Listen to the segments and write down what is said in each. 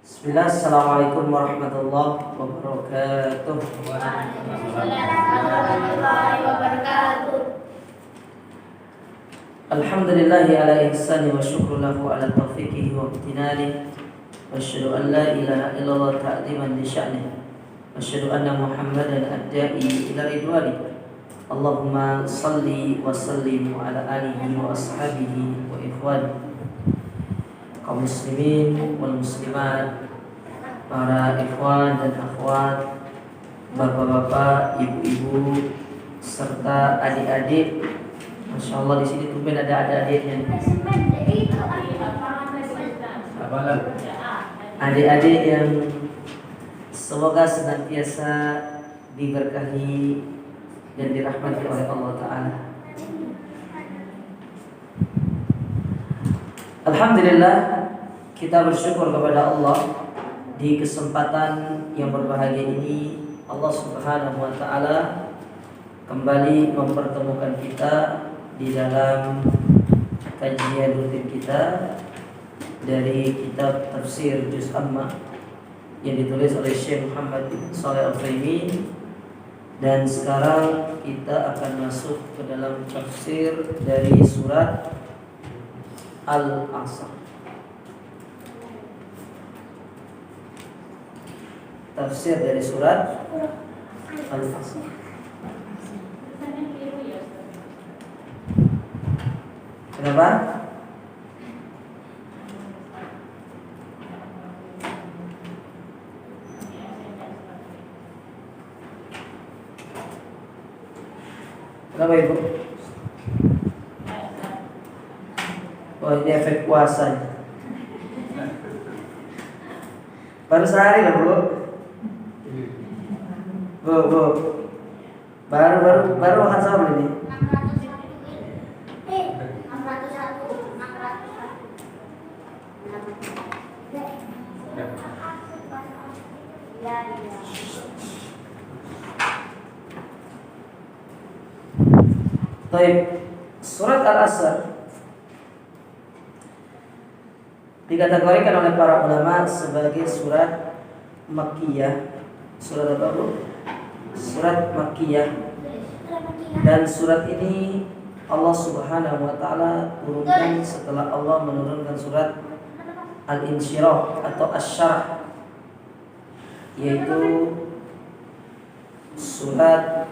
Bismillah, assalamualaikum warahmatullahi wabarakatuh. Warahmatullahi wabarakatuh. Alhamdulillahi ala ihsani wa syukru lahu ala taufiqihi wa ibtinali. Wa asyhadu an la ilaha illallah ta'ziman li sya'nih. Wa asyhadu anna Muhammadan ad-da'i ila ridwani. Allahumma salli wa sallim ala alihi wa ashabihi wa ikhwani kaum muslimin wal muslimat, para ikhwan dan akhwat, bapak-bapak, ibu-ibu, serta adik-adik. Masya Allah, di sini tumben ada adik-adiknya. Adik-adik yang semoga senantiasa diberkahi dan dirahmati oleh Allah Ta'ala. Alhamdulillah, kita bersyukur kepada Allah di kesempatan yang berbahagia ini. Allah Subhanahu wa Ta'ala kembali mempertemukan kita di dalam kajian rutin kita dari kitab tafsir Juz Amma yang ditulis oleh Syekh Muhammad bin Shalih Al-Utsaimin. Dan sekarang kita akan masuk ke dalam tafsir dari surat Al-Asr. Tafsir dari surat Al-Asr. Kenapa? Kenapa Ibu? Oh, ini efek puasa. Baru sehari loh Bu. Baru makan sahur ini. 601. Surat Al-Asr dikategorikan oleh para ulama sebagai surat Makkiyah. Surat apa Bu? Surat Makkiyah. Dan surat ini Allah Subhanahu wa Ta'ala turunkan setelah Allah menurunkan surat Al-Insyirah atau Asy-Syarh, yaitu surat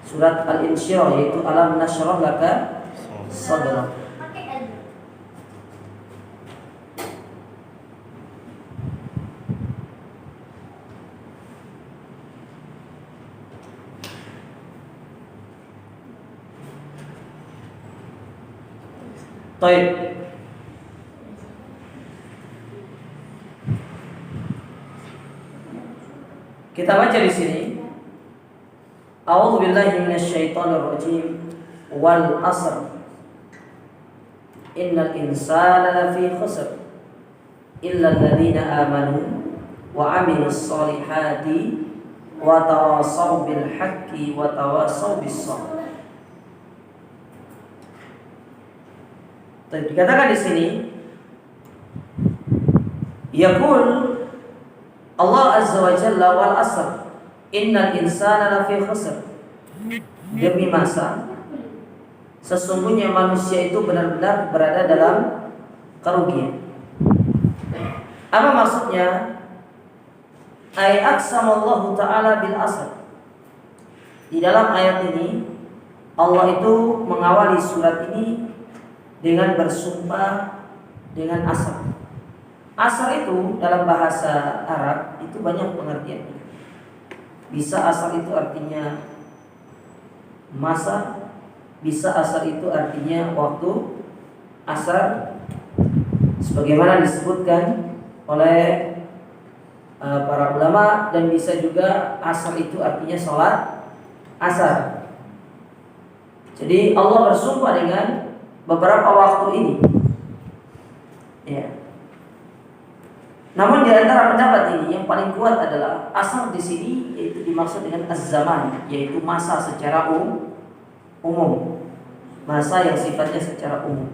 surat Al-Insyirah, yaitu alam nasyrah laka sadrak. Baik. Kita baca di sini. A'udzu billahi minasyaitonir rajim. Wal 'asr. Innal insana lafi khusr illa alladziina aamanu wa 'amilus shalihati wa tawassaw bil haqqi wa tawassaw bis sabr. Dikatakan di sini, yaqul Allah Azza wa Jalla wal 'asr innal insana lafi khusr. Demi masa, sesungguhnya manusia itu benar-benar berada dalam kerugian. Apa maksudnya? Ay aqsamallahu ta'ala bil 'asr. Di dalam ayat ini Allah itu mengawali surat ini dengan bersumpah dengan asar. Asar itu dalam bahasa Arab itu banyak pengertiannya. Bisa asar itu artinya masa, bisa asar itu artinya waktu asar, sebagaimana disebutkan oleh para ulama, dan bisa juga asar itu artinya sholat asar. Jadi Allah bersumpah dengan beberapa waktu ini. Ya. Namun di antara pendapat ini yang paling kuat adalah asar di sini yaitu dimaksud dengan az-zaman, yaitu masa secara umum. masa yang sifatnya secara umum.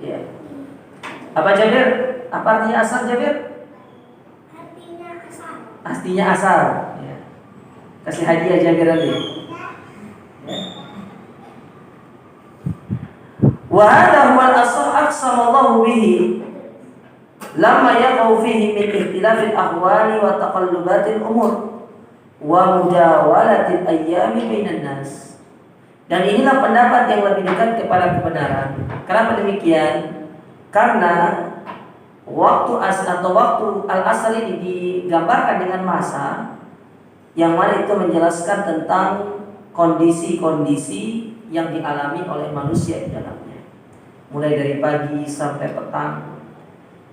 Ya. Apa Jabir? Apa artinya asar Jabir? Artinya asal. Artinya asal. Ya. Kasih hadiah Jabir nanti. Ya. Wa hadha huwa al-asl aqsamallahu bihi lamma yaqau fihi min ikhtilafil ahwali wa taqallubatil umur wa mudawalatil ayyami bainan nas. Dan inilah pendapat yang lebih dekat kepada kebenaran. Kenapa demikian? Karena waktu asar atau waktu al-asr ini digambarkan dengan masa yang mana itu menjelaskan tentang kondisi-kondisi yang dialami oleh manusia di dalamnya. Mulai dari pagi sampai petang,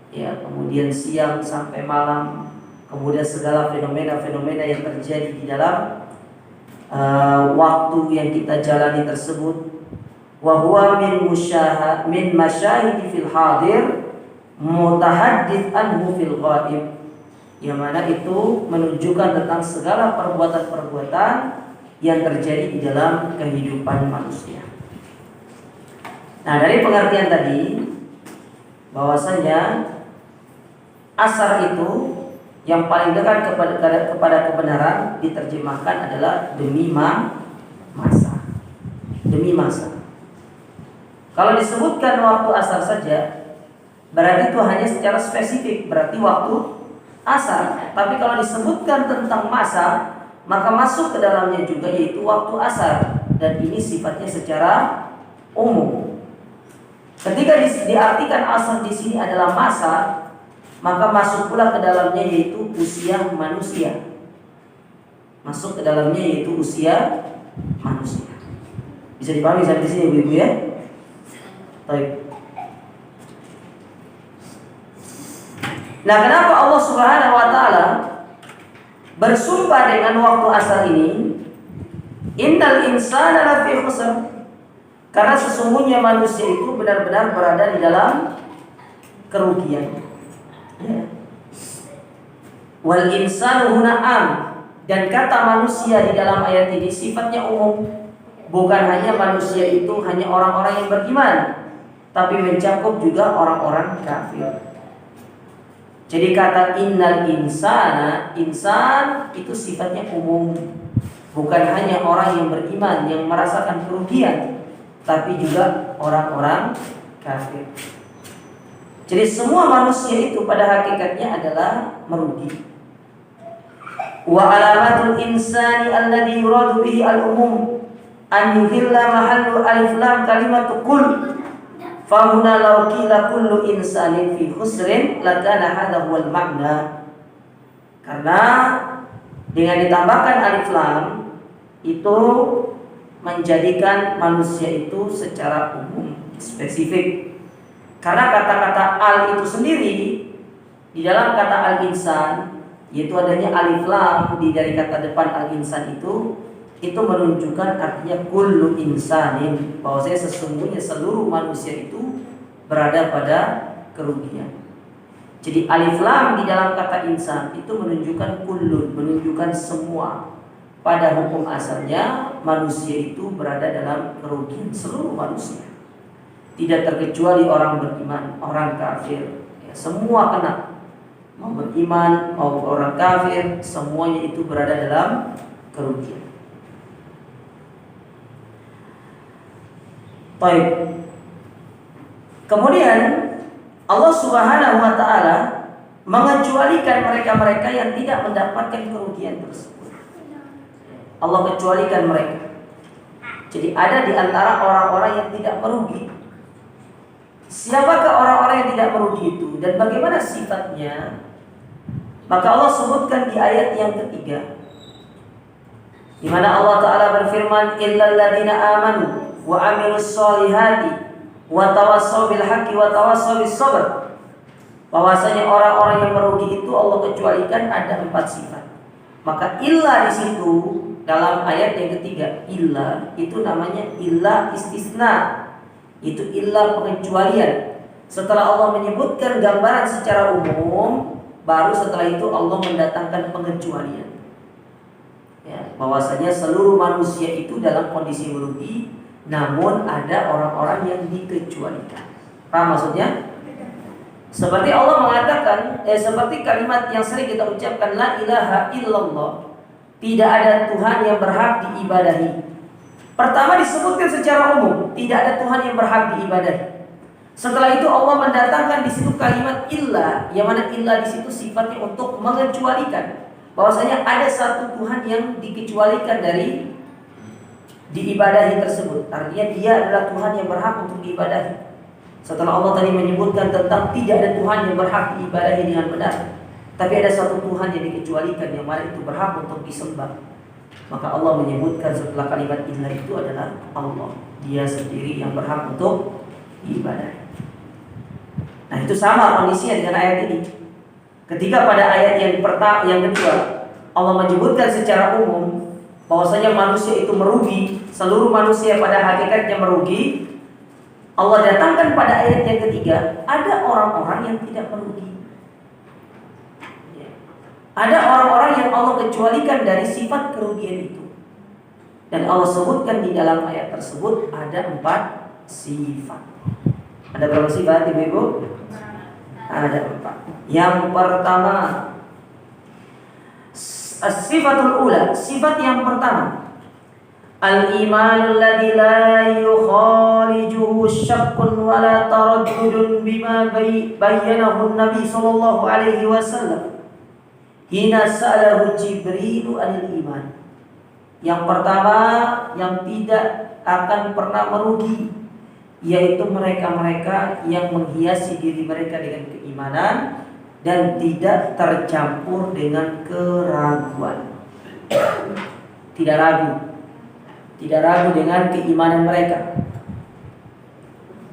ya, kemudian siang sampai malam, kemudian segala fenomena-fenomena yang terjadi di dalam waktu yang kita jalani tersebut. Wa huwa min masyahidi fil hadir mutahaddits anhu fil ghaib, yang mana itu menunjukkan tentang segala perbuatan-perbuatan yang terjadi di dalam kehidupan manusia. Nah, dari pengertian tadi bahwasanya asar itu yang paling dekat kepada kebenaran diterjemahkan adalah demi masa. Demi masa. Kalau disebutkan waktu asar saja, berarti itu hanya secara spesifik, berarti waktu asar. Tapi kalau disebutkan tentang masa, maka masuk ke dalamnya juga yaitu waktu asar, dan ini sifatnya secara umum. Ketika diartikan asar di sini adalah masa, maka masuk pula ke dalamnya yaitu usia manusia. Masuk ke dalamnya yaitu usia manusia. Bisa dipahami sampai di sini Ibu-ibu ya? Baik. Nah, kenapa Allah Subhanahu wa taala bersumpah dengan waktu asar ini? Innal insana lafi khusr. Karena sesungguhnya manusia itu benar-benar berada di dalam kerugian. Ya. Wal insanu huna am, dan kata manusia di dalam ayat ini sifatnya umum. Bukan hanya manusia itu hanya orang-orang yang beriman, tapi mencakup juga orang-orang kafir. Jadi kata innal insana, insan itu sifatnya umum. Bukan hanya orang yang beriman yang merasakan kerugian, tapi juga orang-orang kafir. Jadi semua manusia itu pada hakikatnya adalah merugi. Wa alamatul insani alladhi yuradu bihi al-umum an yuhilla mahallu alif lam kalimatu kull. Fahuna law qila kullu insanin fi khusrin lakana hadha huwal makna. Karena dengan ditambahkan alif lam itu menjadikan manusia itu secara umum, spesifik. Karena kata-kata al itu sendiri di dalam kata al-insan, yaitu adanya alif lam dari kata depan al-insan itu menunjukkan artinya kullu insanin, bahwasanya sesungguhnya seluruh manusia itu berada pada kerugian. Jadi alif lam di dalam kata insan itu menunjukkan kullu, menunjukkan semua. Pada hukum asalnya manusia itu berada dalam kerugian, seluruh manusia. Tidak terkecuali orang beriman, orang kafir. Ya, semua kena. Mau beriman, mau orang kafir, semuanya itu berada dalam kerugian. Baik. Kemudian Allah Subhanahu wa taala mengecualikan mereka-mereka yang tidak mendapatkan kerugian tersebut. Allah kecualikan mereka. Jadi ada di antara orang-orang yang tidak merugi. Siapakah orang-orang yang tidak merugi itu dan bagaimana sifatnya? Maka Allah sebutkan di ayat yang ketiga, di mana Allah Ta'ala berfirman, illal ladzina amanu wa amilus solihati wa tawassaw bil haqqi wa tawassaw bis sabr. Bahwasanya orang-orang yang merugi itu Allah kecualikan ada 4 sifat. Maka illa di situ dalam ayat yang ketiga, illa itu namanya illa istisna. Itu illa pengecualian. Setelah Allah menyebutkan gambaran secara umum, baru setelah itu Allah mendatangkan pengecualian. Ya, bahwasanya seluruh manusia itu dalam kondisi merugi namun ada orang-orang yang dikecualikan. Paham maksudnya? Seperti Allah mengatakan, seperti kalimat yang sering kita ucapkan, la ilaha illallah, tidak ada Tuhan yang berhak diibadahi. Pertama disebutkan secara umum, tidak ada Tuhan yang berhak diibadahi. Setelah itu Allah mendatangkan di situ kalimat illa, yang mana illa di situ sifatnya untuk mengecualikan, bahwasanya ada satu Tuhan yang dikecualikan dari diibadahi tersebut. Artinya dia adalah Tuhan yang berhak untuk diibadahi. Setelah Allah tadi menyebutkan tentang tidak ada Tuhan yang berhak diibadahi dengan benar, tapi ada satu Tuhan yang dikecualikan, yang mana itu berhak untuk disembah. Maka Allah menyebutkan setelah kalimat illa itu adalah Allah, dia sendiri yang berhak untuk diibadahi. Nah, itu sama kondisinya dengan ayat ini. Ketika pada ayat yang kedua Allah menyebutkan secara umum bahwasanya manusia itu merugi, seluruh manusia pada hakikatnya merugi, Allah datangkan pada ayat yang ketiga, ada orang-orang yang tidak merugi. Ada orang-orang yang Allah kecualikan dari sifat kerugian itu. Dan Allah sebutkan di dalam ayat tersebut ada 4 sifat. Ada berapa sifat, Ibu-ibu? Ada 4. Yang pertama, as-sifatul ula, sifat yang pertama, al-iman alladhi la yukhalijuhu syakkun wa la taraddudun bima bayyanahu Nabi sallallahu alaihi wasallam hina sa'alahu Jibril anil iman. Yang pertama yang tidak akan pernah merugi, yaitu mereka-mereka yang menghiasi diri mereka dengan keimanan dan tidak tercampur dengan keraguan. Tidak ragu dengan keimanan mereka.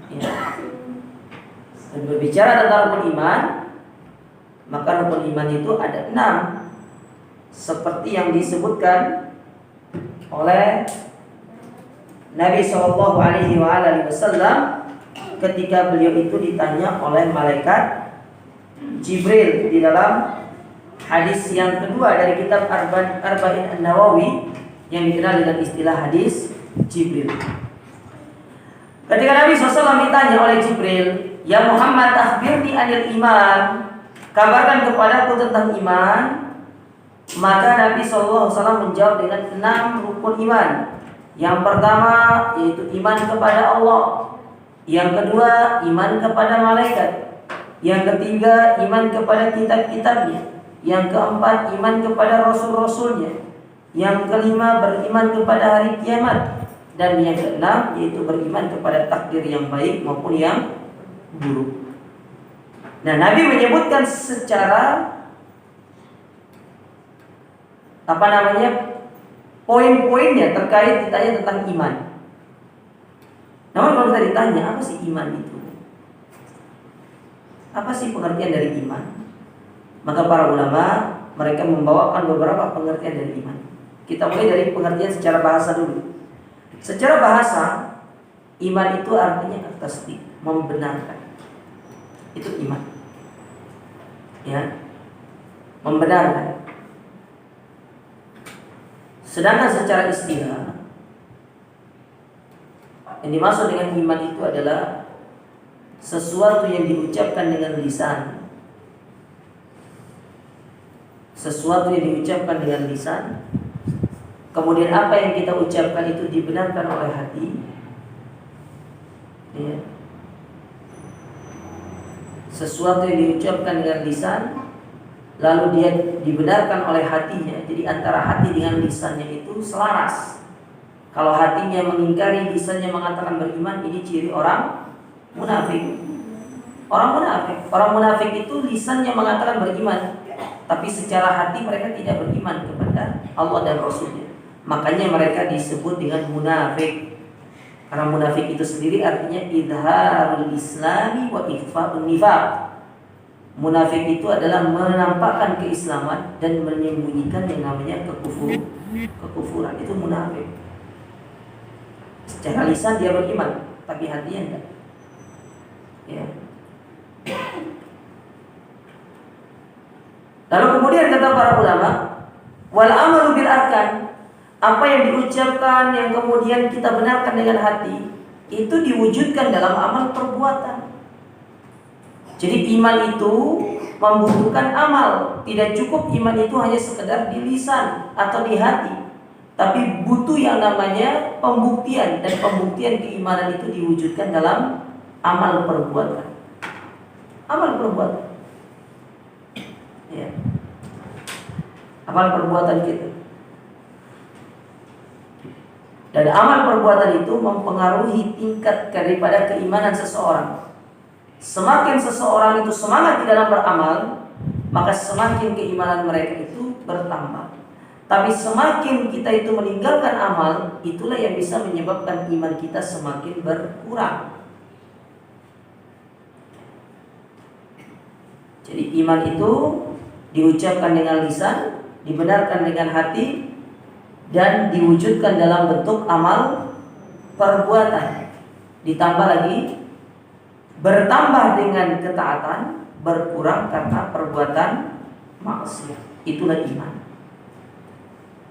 Ya. Dan berbicara tentang rukun iman, maka rukun iman itu ada 6, seperti yang disebutkan oleh Nabi SAW ketika beliau itu ditanya oleh malaikat Jibril di dalam hadis yang kedua dari kitab Arba'in An-Nawawi yang dikenal dengan istilah hadis Jibril. Ketika Nabi SAW ditanya oleh Jibril, "Ya Muhammad, akhbirni anil iman," kabarkan kepadaku tentang iman. Maka Nabi SAW menjawab dengan 6 rukun iman. Yang pertama yaitu iman kepada Allah. Yang kedua iman kepada malaikat. Yang ketiga iman kepada kitab-kitabnya. Yang keempat iman kepada rasul-rasulnya. Yang kelima beriman kepada hari kiamat. Dan yang keenam yaitu beriman kepada takdir yang baik maupun yang buruk. Nah, Nabi menyebutkan secara poin-poinnya terkait ditanya tentang iman. Namun kalau kita ditanya apa sih iman itu? Apa sih pengertian dari iman? Maka para ulama mereka membawakan beberapa pengertian dari iman. Kita mulai dari pengertian secara bahasa dulu. Secara bahasa, iman itu artinya tasdik, membenarkan. Itu iman. Ya. Membenarkan. Sedangkan secara istilah, yang dimaksud dengan iman itu adalah sesuatu yang diucapkan dengan lisan. Sesuatu yang diucapkan dengan lisan, kemudian apa yang kita ucapkan itu dibenarkan oleh hati. Ya. Sesuatu yang diucapkan dengan lisan, lalu dia dibenarkan oleh hatinya. Jadi antara hati dengan lisannya itu selaras. Kalau hatinya mengingkari, lisannya mengatakan beriman, ini ciri orang munafik. Orang munafik itu lisannya mengatakan beriman, tapi secara hati mereka tidak beriman kepada Allah dan Rasulnya. Makanya mereka disebut dengan munafik. Karena munafik itu sendiri artinya idharul islami wa ikhfa'un nifaq. Munafik itu adalah menampakkan keislaman dan menyembunyikan yang namanya kekufuran. Itu munafik. Secara lisan dia beriman, tapi hatinya enggak. Ya. Lalu kemudian kata para ulama, wal amalu bil arkan, Apa yang diucapkan yang kemudian kita benarkan dengan hati itu diwujudkan dalam amal perbuatan. Jadi iman itu membutuhkan amal. Tidak cukup iman itu hanya sekedar di lisan atau di hati, tapi butuh yang namanya pembuktian. Dan pembuktian keimanan itu diwujudkan dalam amal perbuatan. Amal perbuatan, ya. Amal perbuatan kita. Dan amal perbuatan itu mempengaruhi tingkat daripada keimanan seseorang. Semakin seseorang itu semangat di dalam beramal, maka semakin keimanan mereka itu bertambah. Tapi semakin kita itu meninggalkan amal, itulah yang bisa menyebabkan iman kita semakin berkurang. Jadi iman itu diucapkan dengan lisan, dibenarkan dengan hati, dan diwujudkan dalam bentuk amal perbuatan. Ditambah lagi, bertambah dengan ketaatan, berkurang karena perbuatan maksiat. Itulah iman.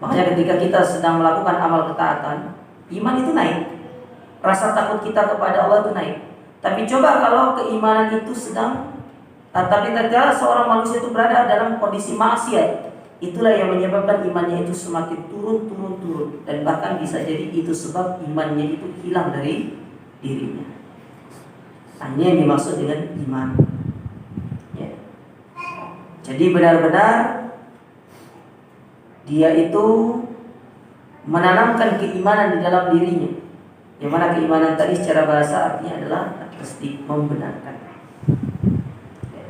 Makanya ketika kita sedang melakukan amal ketaatan, iman itu naik. Rasa takut kita kepada Allah itu naik. Tapi coba kalau keimanan itu tapi tatkala seorang manusia itu berada dalam kondisi maksiat, itulah yang menyebabkan imannya itu semakin turun. Dan bahkan bisa jadi itu sebab imannya itu hilang dari dirinya. Ini yang dimaksud dengan iman, ya. Jadi benar-benar dia itu menanamkan keimanan di dalam dirinya. Yang mana keimanan tadi secara bahasa artinya adalah tasdik, membenarkan. Ya.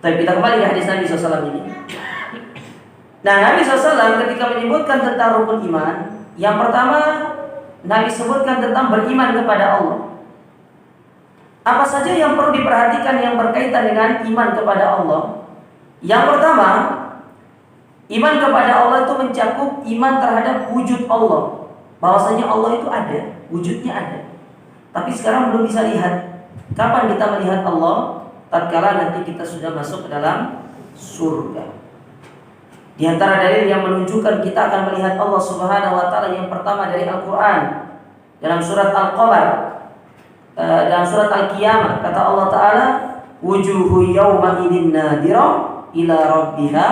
Tapi kita kembali ke hadis Nabi SAW ini. Nah, Nabi SAW ketika menyebutkan tentang rukun iman, yang pertama Nabi sebutkan tentang beriman kepada Allah. Apa saja yang perlu diperhatikan yang berkaitan dengan iman kepada Allah? Yang pertama, iman kepada Allah itu mencakup iman terhadap wujud Allah. Bahwasanya Allah itu ada, wujudnya ada. Tapi sekarang belum bisa lihat. Kapan kita melihat Allah? Tatkala nanti kita sudah masuk ke dalam surga. Di antara dalil yang menunjukkan kita akan melihat Allah Subhanahu wa taala yang pertama dari Al-Qur'an dalam surat Al-Qamar. Dalam surat Al-Qiyamah kata Allah Ta'ala, wujuhu yawma idin nadira ila rabbiha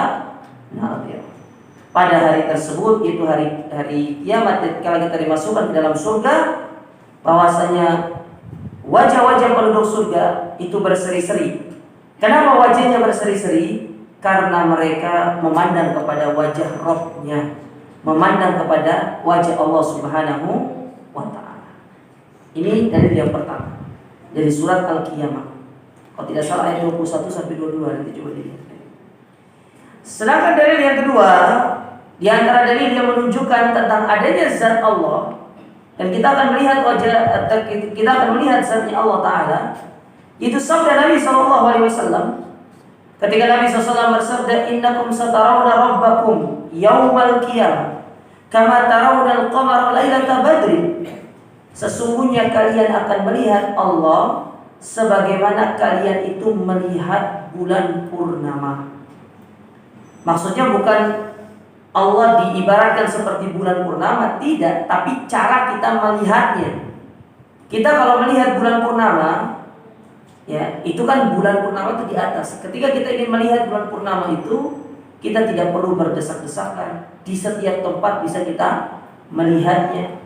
nadira. Pada hari tersebut, itu hari kiamat, ketika kita dimasukkan ke dalam surga, bahwasanya wajah-wajah penduduk surga itu berseri-seri. Kenapa wajahnya berseri-seri? Karena mereka memandang kepada wajah Rabb-nya, memandang kepada wajah Allah Subhanahu wa ta'ala. Ini dari yang pertama, dari surat Al-Qiyamah. Kalau tidak salah ayat 21 sampai 22, nanti coba dilihat. Sedangkan dalil yang kedua, di antara dalil yang menunjukkan tentang adanya zat Allah, dan kita akan melihat kita akan melihat zatnya Allah Ta'ala, itu sabda Nabi SAW. Ketika Nabi SAW bersabda, innakum satarawna rabbakum yawmal qiyamah kama tarawna al-qamara lailata badrin. Sesungguhnya kalian akan melihat Allah sebagaimana kalian itu melihat bulan purnama. Maksudnya bukan Allah diibaratkan seperti bulan purnama, tidak, tapi cara kita melihatnya. Kita kalau melihat bulan purnama, ya, itu kan bulan purnama itu di atas. Ketika kita ingin melihat bulan purnama itu, kita tidak perlu berdesak-desakan. Di setiap tempat bisa kita melihatnya.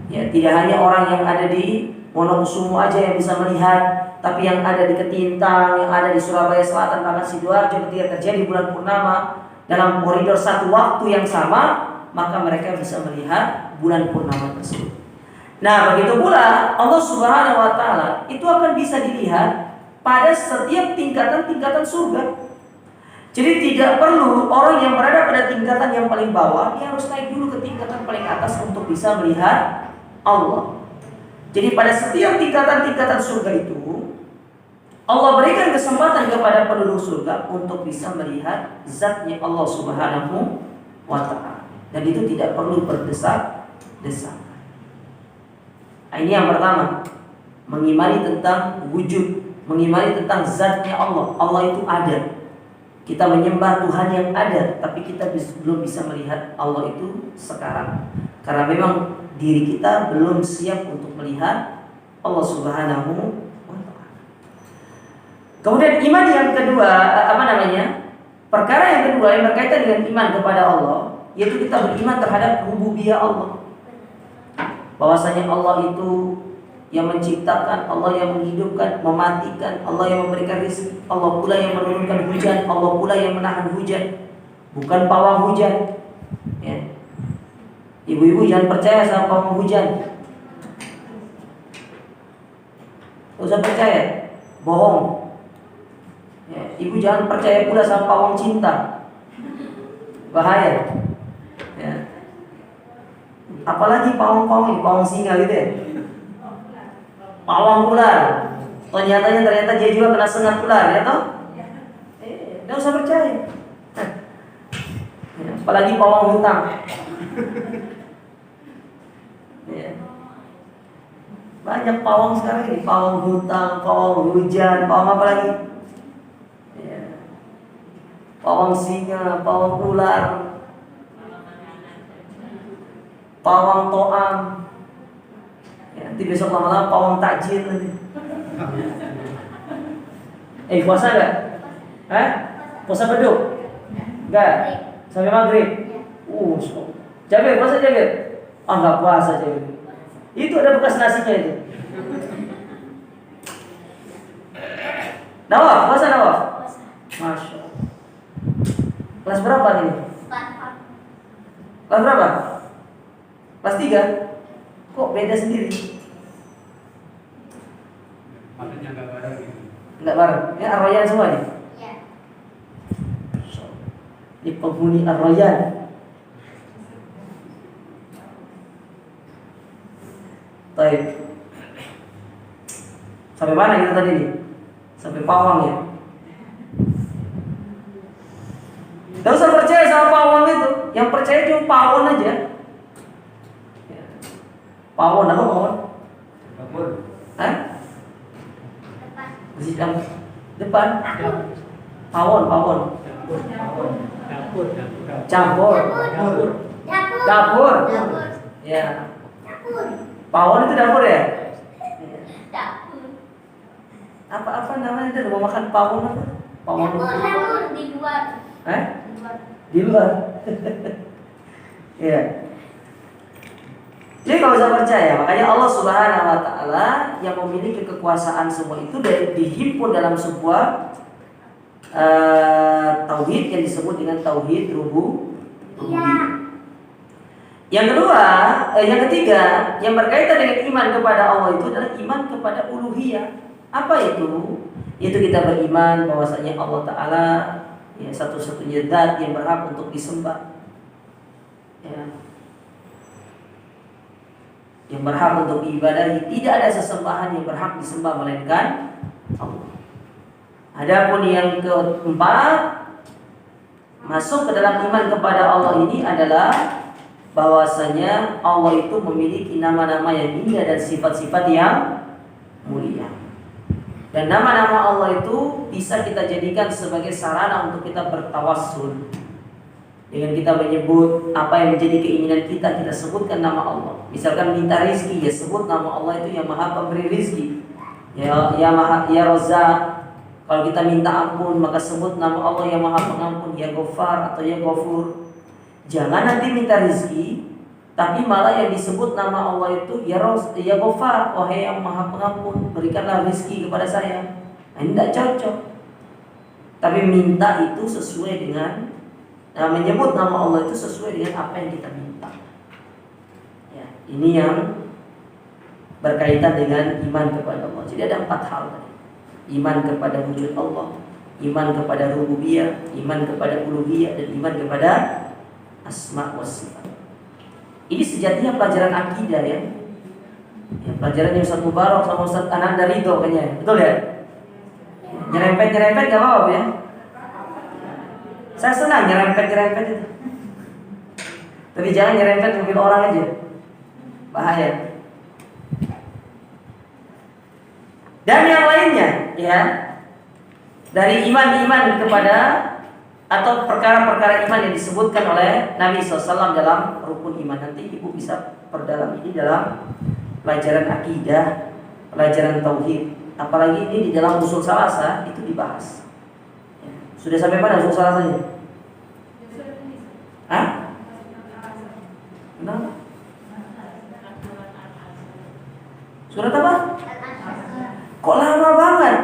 Ya, tidak hanya orang yang ada di Wonokusumo aja yang bisa melihat, tapi yang ada di Ketintang, yang ada di Surabaya Selatan, bahkan Sidoarjo, ketika terjadi bulan purnama dalam koridor satu waktu yang sama, maka mereka bisa melihat bulan purnama tersebut. Nah, begitu pula Allah Subhanahu wa taala itu akan bisa dilihat pada setiap tingkatan-tingkatan surga. Jadi tidak perlu orang yang berada pada tingkatan yang paling bawah, dia harus naik dulu ke tingkatan paling atas untuk bisa melihat Allah. Jadi pada setiap tingkatan-tingkatan surga itu, Allah berikan kesempatan kepada penduduk surga untuk bisa melihat zatnya Allah Subhanahu wa ta'ala. Dan itu tidak perlu berdesak-desakan. Ini yang pertama, mengimani tentang wujud, mengimani tentang zatnya Allah. Allah itu ada. Kita menyembah Tuhan yang ada, tapi kita belum bisa melihat Allah itu sekarang. Karena memang diri kita belum siap untuk melihat Allah Subhanahu wa ta'ala. Kemudian iman yang kedua, perkara yang kedua yang berkaitan dengan iman kepada Allah, yaitu kita beriman terhadap rububiyah Allah. Bahwasanya Allah itu yang menciptakan, Allah yang menghidupkan, mematikan, Allah yang memberikan rezeki, Allah pula yang menurunkan hujan, Allah pula yang menahan hujan, bukan pawang hujan. Ya. Ibu-ibu jangan percaya sama pawang hujan. Tidak usah percaya, bohong. Ya. Ibu jangan percaya pula sama pawang cinta, bahaya. Ya. Apalagi pawang-pawang ini, pawang singa gitu ya. Pawang ular, ternyata dia juga kena sengat ular, ya toh? Tidak usah percaya. Apalagi pawang hutang. Ya. Banyak pawang sekarang ini, pawang hutang, pawang hujan, pawang apa lagi? Ya. Pawang singa, pawang ular, pawang toam. Ya, nanti besok lama-lama pawang takjil nanti. Puasa enggak? Puasa beduk? Enggak? Sampai maghrib? Jabir, puasa Jabir? Enggak puasa Jabir. Itu ada bekas nasinya itu. Nawaf, puasa Nawaf? Masya Allah. Kelas berapa ini? Kelas berapa? Kelas 3? Kok beda sendiri? Maksudnya enggak bareng gitu. Enggak bareng. Ini Ar-Rayyan semua nih? Iya. Ini penghuni Ar-Rayyan. Baik. Sampai mana kita tadi nih? Sampai pawang ya? Tidak usah percaya sama pawang itu. Yang percaya cuma pawon aja. Pawon apa pawon? Dapur. Depan. Pawon. Campur. Dapur. Ya. Pawon itu dapur ya? Apa namanya itu? Mau makan pawon apa? Pawon. Dapur di luar. Di luar. Ya. Jadi kalau bisa percaya, makanya Allah Subhanahu wa ta'ala yang memiliki kekuasaan semua itu dihimpun dalam sebuah tauhid yang disebut dengan tauhid rububiyah. Yang kedua, yang ketiga, yang berkaitan dengan iman kepada Allah itu adalah iman kepada uluhiyah. Apa itu? Itu kita beriman bahwasanya Allah Ta'ala ya, satu-satunya zat yang berhak untuk disembah. Ya. Yang berhak untuk diibadahi, tidak ada sesembahan yang berhak disembah melainkan Allah. Adapun yang keempat, masuk ke dalam iman kepada Allah ini adalah bahwasanya Allah itu memiliki nama-nama yang indah dan sifat-sifat yang mulia. Dan nama-nama Allah itu bisa kita jadikan sebagai sarana untuk kita bertawassul. Dengan kita menyebut apa yang menjadi keinginan kita, kita sebutkan nama Allah. Misalkan minta rizki, ya sebut nama Allah itu yang maha pemberi rizki. Ya Razzaq. Kalau kita minta ampun, maka sebut nama Allah yang maha pengampun, ya Ghaffar atau ya Ghafur. Jangan nanti minta rizki, tapi malah yang disebut nama Allah itu ya Ghaffar, wahai yang maha pengampun, berikanlah rizki kepada saya. Nah, ini tidak cocok. Tapi minta itu sesuai dengan menyebut nama Allah itu sesuai dengan apa yang kita minta. Ya, ini yang berkaitan dengan iman kepada Allah. Jadi ada 4 hal tadi. Iman kepada wujud Allah, iman kepada rububiyah, iman kepada uluhiyah, dan iman kepada asma wa sifat. Ini sejatinya pelajaran akidah ya. Pelajarannya Ustaz Mubarak sama Ustaz Ananda Ridho kayaknya. Betul ya? Nyerempet gak apa-apa ya. Saya senang nyerempet itu. Tapi jangan nyerempet mobil orang aja. Bahaya. Dan yang lainnya ya, dari iman kepada atau perkara-perkara iman yang disebutkan oleh Nabi SAW dalam rukun iman. Nanti ibu bisa perdalam ini dalam pelajaran akidah, pelajaran tauhid. Apalagi ini di dalam usul salasa itu dibahas. Sudah sampai mana usul salasanya? Hah? Kenapa? Surat apa? Kok lama banget?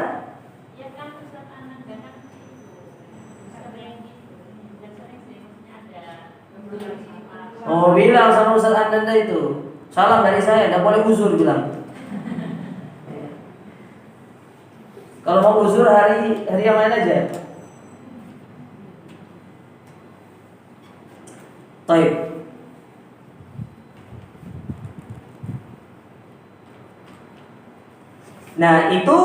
Oh, bilang sama Ustaz Ananda itu. Salam dari saya, tidak boleh uzur bilang. Kalau mau uzur hari yang lain aja. Baik. Nah, itu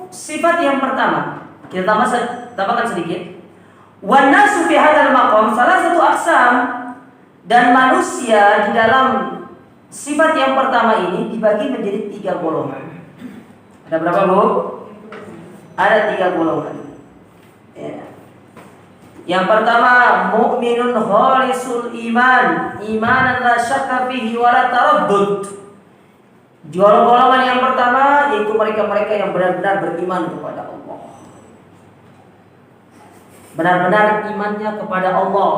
sifat yang pertama. Kita tambahkan sedikit. Wan nasu fi hadzal maqam salah satu aksam, dan manusia di dalam sifat yang pertama ini dibagi menjadi 3 golongan. Ada berapa, Bu? Ada 3 golongan. Ya. Yang pertama, mukminun khalisul iman, imanan la syakka fihi wa la taraddud. Golongan yang pertama yaitu mereka-mereka yang benar-benar beriman kepada Allah. Benar-benar imannya kepada Allah,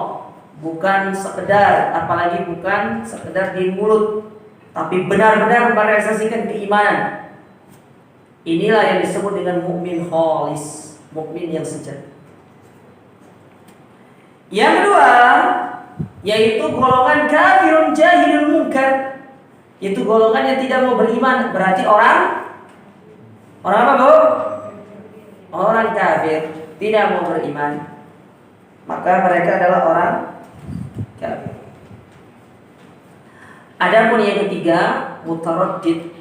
bukan sekedar, apalagi bukan sekedar di mulut, tapi benar-benar merealisasikan keimanan. Inilah yang disebut dengan mukmin khalis, mukmin yang sejati. Yang kedua, yaitu golongan kafirun jahilun munkar, itu golongan yang tidak mau beriman. Berarti orang apa, Bu? Orang kafir, tidak mau beriman. Maka mereka adalah orang kafir. Adapun yang ketiga, mutaraddid.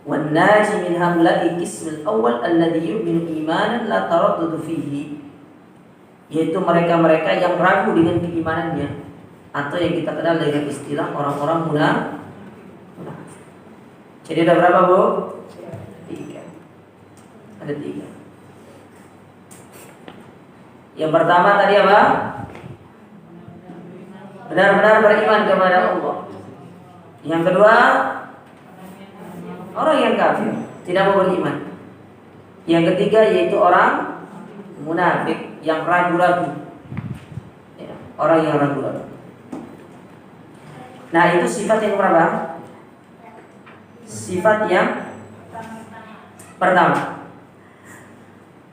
Wan naji min haula'i qismul awwal alladhi yu'minu imanan la taraddud fihi, yaitu mereka-mereka yang ragu dengan keimanannya, atau yang kita kenal dengan istilah orang-orang munafik. Jadi ada berapa, Bu? 3. Ada 3. Yang pertama tadi apa? Benar-benar beriman kepada Allah. Yang kedua, orang yang kafir, tidak mau beriman. Yang ketiga yaitu orang munafik yang ragu-ragu. Ya, orang yang ragu-ragu. Nah, itu sifat yang berapa? Sifat yang pertama.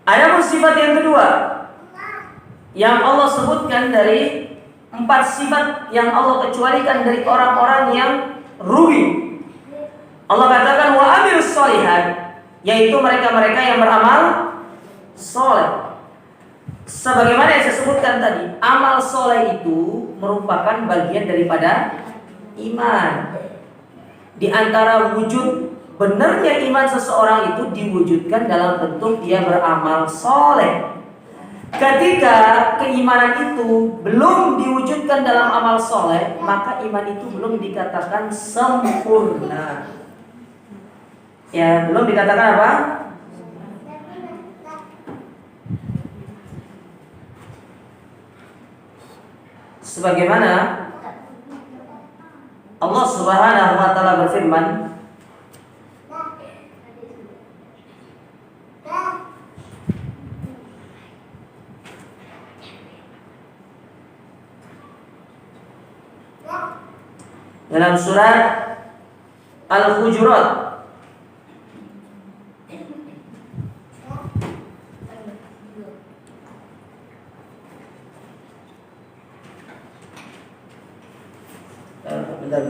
Ada sifat yang kedua yang Allah sebutkan dari 4 sifat yang Allah kecualikan dari orang-orang yang rugi. Allah katakan wa amilus sholihat, yaitu mereka-mereka yang beramal soleh. Sebagaimana yang saya sebutkan tadi, amal soleh itu merupakan bagian daripada iman. Di antara wujud benarnya iman seseorang itu diwujudkan dalam bentuk dia beramal soleh. Ketika keimanan itu belum diwujudkan dalam amal soleh, maka iman itu belum dikatakan sempurna. Ya, belum dikatakan apa? Sebagaimana Allah Subhanahu wa taala berfirman, dalam surat Al-Hujurat bentar.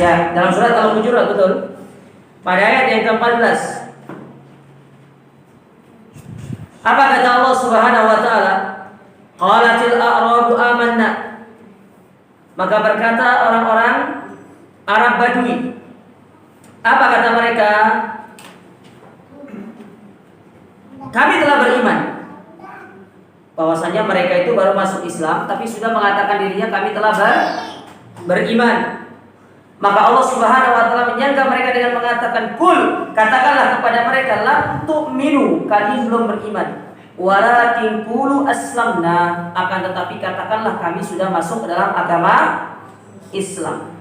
Ya, dalam surat Al-Hujurat, betul. Pada ayat yang ke-14. Apa kata Allah Subhanahu wa taala? Qalatil a'rabu amanna. Maka berkata orang-orang Arab Badui. Apa kata mereka? Kami telah beriman. bahwasanya mereka itu baru masuk Islam tapi sudah mengatakan dirinya kami telah beriman. Maka Allah Subhanahu wa taala menyangka mereka dengan mengatakan kul, katakanlah kepada mereka lam tu'minu, kalian belum beriman. Walakin qulu aslamna, akan tetapi katakanlah kami sudah masuk ke dalam agama Islam.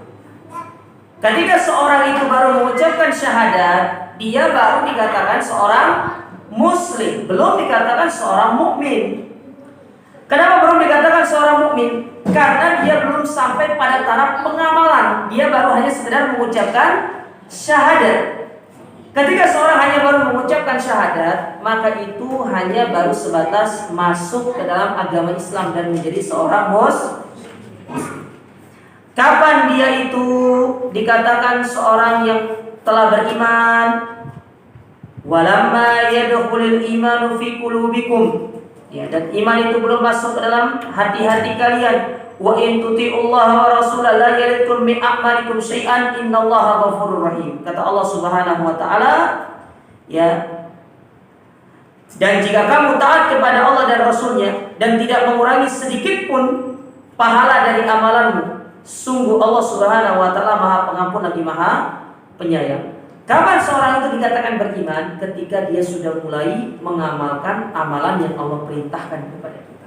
Ketika seorang itu baru mengucapkan syahadat, dia baru dikatakan seorang muslim, belum dikatakan seorang mukmin. Kenapa belum dikatakan seorang mukmin? Karena dia belum sampai pada taraf pengamalan. Dia baru hanya sekedar mengucapkan syahadat. Ketika seorang hanya baru mengucapkan syahadat, maka itu hanya baru sebatas masuk ke dalam agama Islam dan menjadi seorang muslim. Kapan dia itu dikatakan seorang yang telah beriman? Walamma yadkhulul imanu fi qulubikum. Ya, dan iman itu belum masuk ke dalam hati-hati kalian. Wa in tuti'ullaha wa rasulahu la yalitkum min a'malikum syai'an innallaha ghafurur rahim. Kata Allah Subhanahu wa taala, ya. Dan jika kamu taat kepada Allah dan Rasulnya dan tidak mengurangi sedikit pun pahala dari amalanmu, sungguh Allah Subhanahu wa taala Maha Pengampun lagi Maha Penyayang. Kapan seorang itu dikatakan beriman? Ketika dia sudah mulai mengamalkan amalan yang Allah perintahkan kepada kita.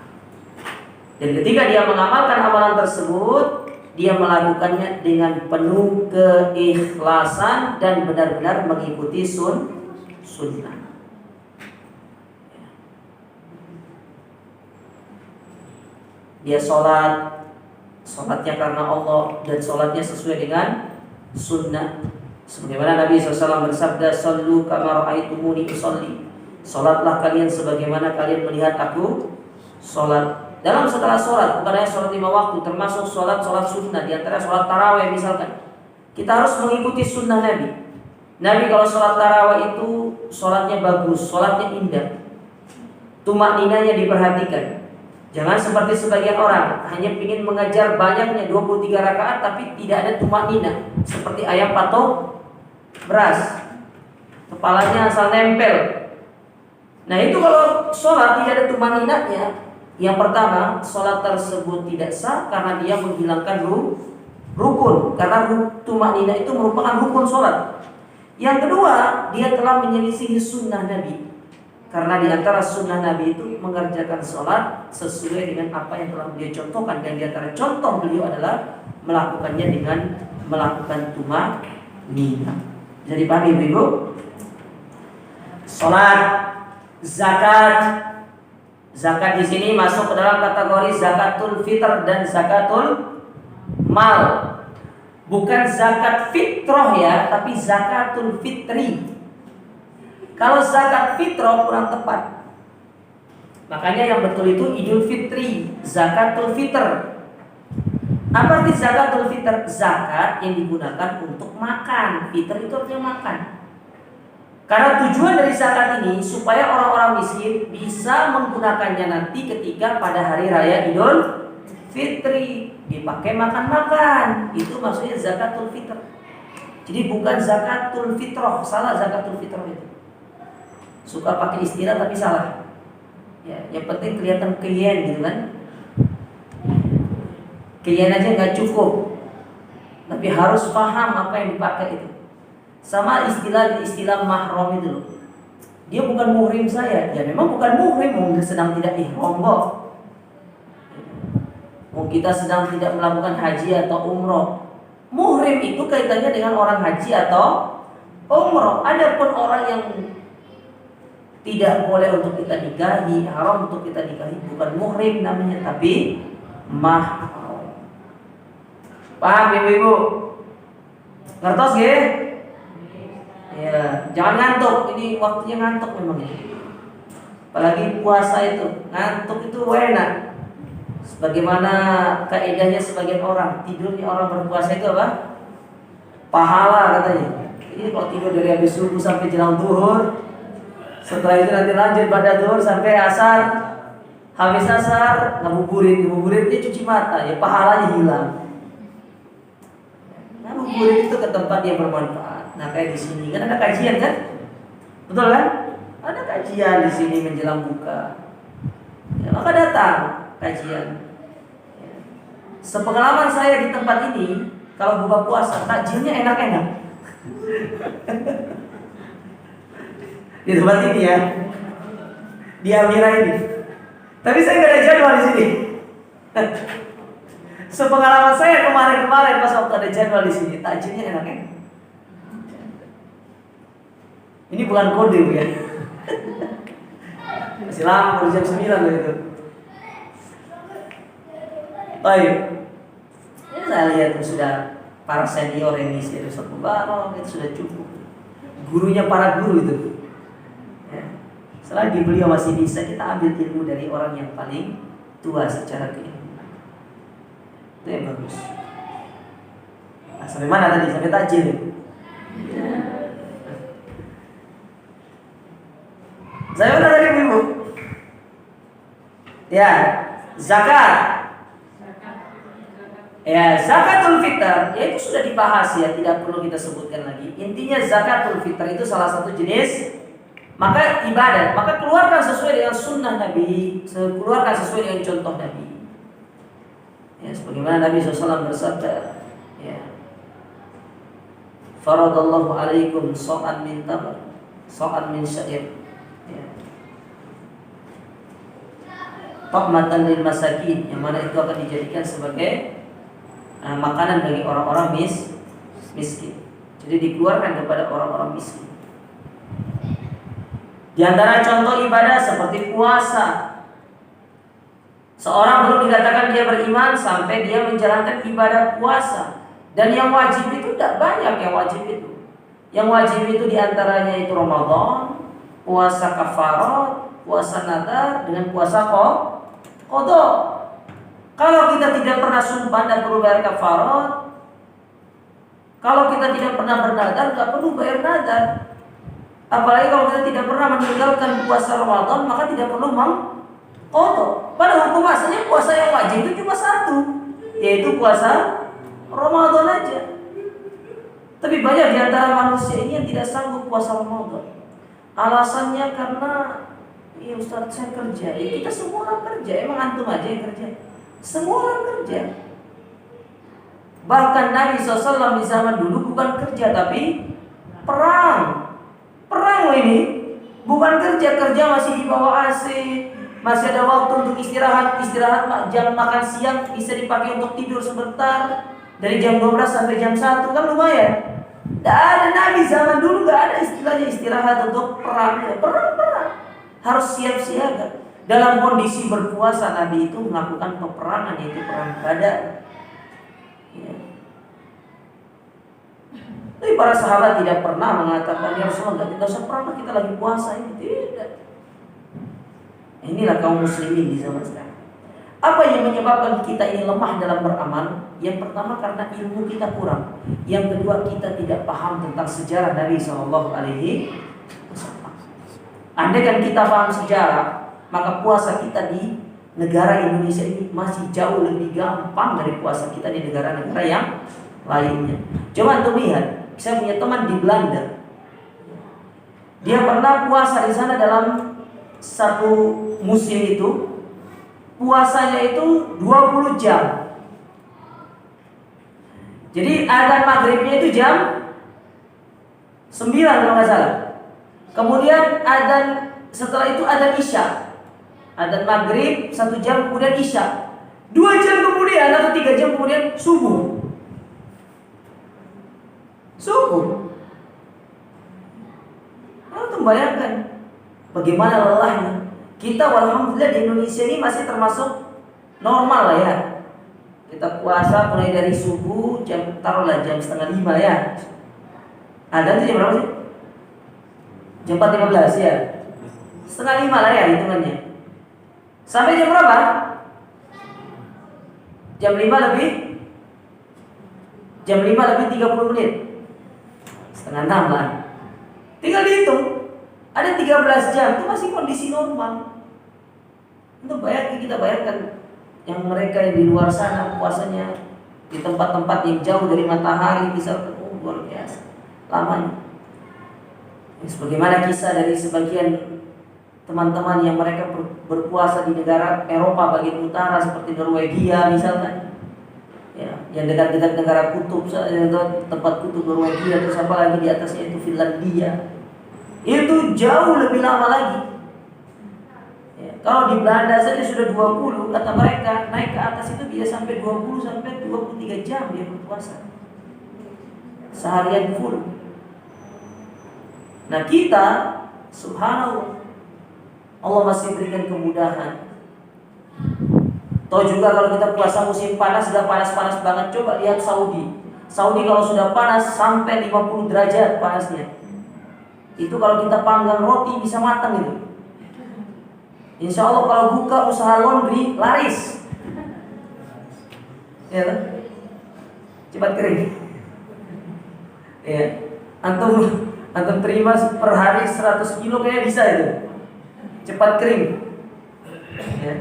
Dan ketika dia mengamalkan amalan tersebut, dia melakukannya dengan penuh keikhlasan dan benar-benar mengikuti sunnah. Dia sholatnya karena Allah dan sholatnya sesuai dengan sunnah. Sebagaimana Nabi SAW bersabda, "Shallu kama ra'aitumuni usolli." Salatlah kalian sebagaimana kalian melihat aku salat. Dalam setelah salat, bukan hanya salat 5 waktu, termasuk salat sunnah, di antara salat tarawih misalkan. Kita harus mengikuti sunnah Nabi. Nabi kalau salat tarawih itu salatnya bagus, salatnya indah. Tumakninanya diperhatikan. Jangan seperti sebagian orang hanya ingin mengajar banyaknya 23 rakaat tapi tidak ada tumakninah, seperti ayam patok beras, kepalanya asal nempel. Nah itu kalau sholat tidak ada tumakninahnya, yang pertama sholat tersebut tidak sah karena dia menghilangkan rukun, karena tumakninah itu merupakan rukun sholat. Yang kedua, dia telah menyelisihi sunnah Nabi. Karena di antara sunnah Nabi itu mengerjakan sholat sesuai dengan apa yang telah beliau contohkan. Dan di antara contoh beliau adalah melakukannya dengan melakukan tumakninah. Jadi paham ibu-ibu? Sholat, zakat. Zakat di sini masuk ke dalam kategori zakatul fitr dan zakatul mal. Bukan zakat fitrah ya, tapi zakatul fitri. Kalau zakat fitrah kurang tepat. Makanya yang betul itu Idul Fitri, zakatul fitr. Apa arti zakatul fitr? Zakat yang digunakan untuk makan. Fitr itu artinya makan. Karena tujuan dari zakat ini supaya orang-orang miskin bisa menggunakannya nanti ketika pada hari raya Idul Fitri, dipakai makan-makan. Itu maksudnya zakatul fitr. Jadi bukan zakatul fitrah, salah zakatul fitrah itu. Suka pakai istilah tapi salah. Ya, yang penting kelihatan keren gitu kan. Keren aja nggak cukup, tapi harus paham apa yang dipakai itu. Sama istilah mahram itu loh. Dia bukan muhrim saya, ya memang bukan muhrim, mungkin sedang tidak ihram kok. Mungkin kita sedang tidak melakukan haji atau umroh. Muhrim itu kaitannya dengan orang haji atau umroh. Adapun orang yang tidak boleh untuk kita nikahi, haram untuk kita nikahi, bukan muhrim namanya, tapi mahram. Paham ibu-ibu? Ngertos ya? Ya, jangan ngantuk. Ini waktunya ngantuk memang ini. Apalagi puasa itu, ngantuk itu enak. Sebagaimana kaidahnya sebagian orang, tidurnya orang berpuasa itu apa? Pahala katanya. Ini kalau tidur dari habis subuh sampai jelang zuhur, setelah itu nanti lanjut pada zuhur sampai asar. Habis asar ngabuburit dia cuci mata, ya pahalanya hilang. Ngabuburit itu ke tempat yang bermanfaat. Nah kayak di sini kan ada kajian kan, betul kan? Ada kajian di sini menjelang buka. Ya, maka datang kajian. Ya. Sepengalaman saya di tempat ini, kalau buka puasa takjilnya enak-enak. Di tempat ini ya, di Amira ini. Tapi saya nggak ada jadwal di sini. Sepengalaman saya kemarin-kemarin pas waktu ada jadwal di sini, takjilnya enak-enak. Ini bukan kode Bu ya. Masih lama, baru jam 9 loh itu. Baik. Ini saya lihat sudah para senior yang ngisi Ustaz Mubarak itu sudah cukup. Gurunya para guru itu. Ya. Selagi beliau masih bisa, kita ambil ilmu dari orang yang paling tua secara keilmuan. Itu yang bagus. Nah, sampai mana tadi? Sampai takjil. Saya udah tadi Ibu. Ya, zakat. Ya, zakatul fitr, ya itu sudah dibahas ya, tidak perlu kita sebutkan lagi. Intinya zakatul fitr itu salah satu jenis maka ibadat, maka keluarkan sesuai dengan sunnah Nabi, keluarkan sesuai dengan contoh Nabi. Ya, sebagaimana Nabi SAW bersabda, ya, faradallahu alaikum so'an min tamar, so'an min syair. Ta'matan lil masakin, yang mana itu akan dijadikan sebagai makanan bagi orang-orang miskin. Jadi dikeluarkan kepada orang-orang miskin. Di antara contoh ibadah seperti puasa. Seorang belum dikatakan dia beriman sampai dia menjalankan ibadah puasa. Dan yang wajib itu tidak banyak yang wajib itu. Yang wajib itu diantaranya itu Ramadan, puasa kafarat, puasa nadar dengan puasa qadha. Kalau kita tidak pernah sumpah dan perlu bayar kafarat, kalau kita tidak pernah bernadar, nggak perlu bayar nadar. Apalagi kalau kita tidak pernah meninggalkan puasa Ramadan, maka tidak perlu qadha. Pada hukum asalnya puasa yang wajib itu cuma satu, yaitu puasa Ramadan aja. Tapi banyak di antara manusia ini yang tidak sanggup puasa Ramadan. Alasannya karena iya Ustaz saya kerja. Ya kita semua orang kerja. Emang antum aja yang kerja? Semua orang kerja. Bahkan Nabi SAW di zaman dulu bukan kerja tapi perang. Perang ini bukan kerja. Kerja masih di bawah AC, masih ada waktu untuk istirahat. Istirahat jam makan siang bisa dipakai untuk tidur sebentar. Dari jam 12 sampai jam 1 kan lumayan. Tidak ada Nabi zaman dulu, gak ada istilahnya istirahat untuk perang. Perang harus siap siaga. Dalam kondisi berpuasa Nabi itu melakukan peperangan, yaitu perang Badar. Ya. Tapi para sahabat tidak pernah mengatakan ya Rasulullah kita usah perang, kita lagi puasa ini. Tidak. Inilah kaum muslimin di zaman sekarang. Apa yang menyebabkan kita ini lemah dalam beramal? Yang pertama karena ilmu kita kurang. Yang kedua kita tidak paham tentang sejarah Nabi SAW. Andai kan kita paham sejarah, maka puasa kita di negara Indonesia ini masih jauh lebih gampang dari puasa kita di negara-negara yang lainnya. Coba untuk lihat, saya punya teman di Belanda. Dia pernah puasa di sana dalam satu musim itu. Puasanya itu 20 jam. Jadi adzan maghribnya itu jam 9 kalau nggak salah. Kemudian adzan setelah itu adzan isya. Adzan maghrib 1 jam kemudian isya. 2 jam kemudian atau 3 jam kemudian subuh. Subuh. Lalu bayangkan bagaimana lelahnya. Kita alhamdulillah di Indonesia ini masih termasuk normal lah ya. Kita puasa mulai dari subuh taruhlah jam 4:30 ya. Adzan itu jam berapa sih? Jam 4:15 ya. 4:30 lah ya hitungannya. Sampai jam berapa? Jam 5 lebih 30 menit. 5:30 lah. Tinggal dihitung. Ada 13 jam itu masih kondisi normal. Untuk kita bayangkan yang mereka yang di luar sana puasanya di tempat-tempat yang jauh dari matahari bisa luar biasa lamanya. Sebagaimana kisah dari sebagian teman-teman yang mereka berpuasa di negara Eropa bagian utara seperti Norwegia misalkan, ya, yang dekat-dekat negara kutub, tempat kutub Norwegia, terus apa lagi di atasnya itu Finlandia, itu jauh lebih lama lagi. Ya, kalau di Belanda saja sudah 20, kata mereka naik ke atas itu bisa sampai 20 sampai 23 jam dia berpuasa seharian full. Nah kita, subhanallah, Allah masih berikan kemudahan. Tahu juga kalau kita puasa musim panas sudah panas-panas banget. Coba lihat Saudi. Saudi kalau sudah panas sampai 50 derajat panasnya. Itu kalau kita panggang roti bisa matang itu. Insya Allah kalau buka usaha laundry laris. Ya kan? Cepat kering. Ya. Antum terima per hari 100 kilo kayaknya bisa itu. Cepat kering. Ya.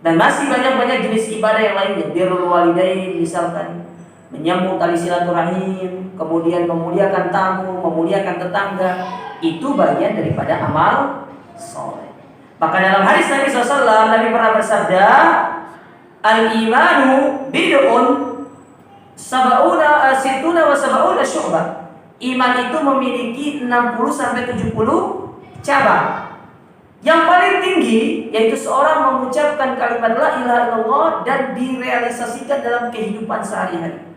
Dan masih banyak jenis ibadah yang lainnya. Birrul walidain misalkan, menyambung tali silaturahim, kemudian memuliakan tamu, memuliakan tetangga, itu bagian daripada amal soleh. Maka dalam hadis Nabi SAW, Nabi pernah bersabda, al-imanu bid'un situna wa sab'una syu'bah. Iman itu memiliki 60 sampai 70 cabang. Yang paling tinggi yaitu seorang mengucapkan kalimat la ilaha illallah dan direalisasikan dalam kehidupan sehari-hari.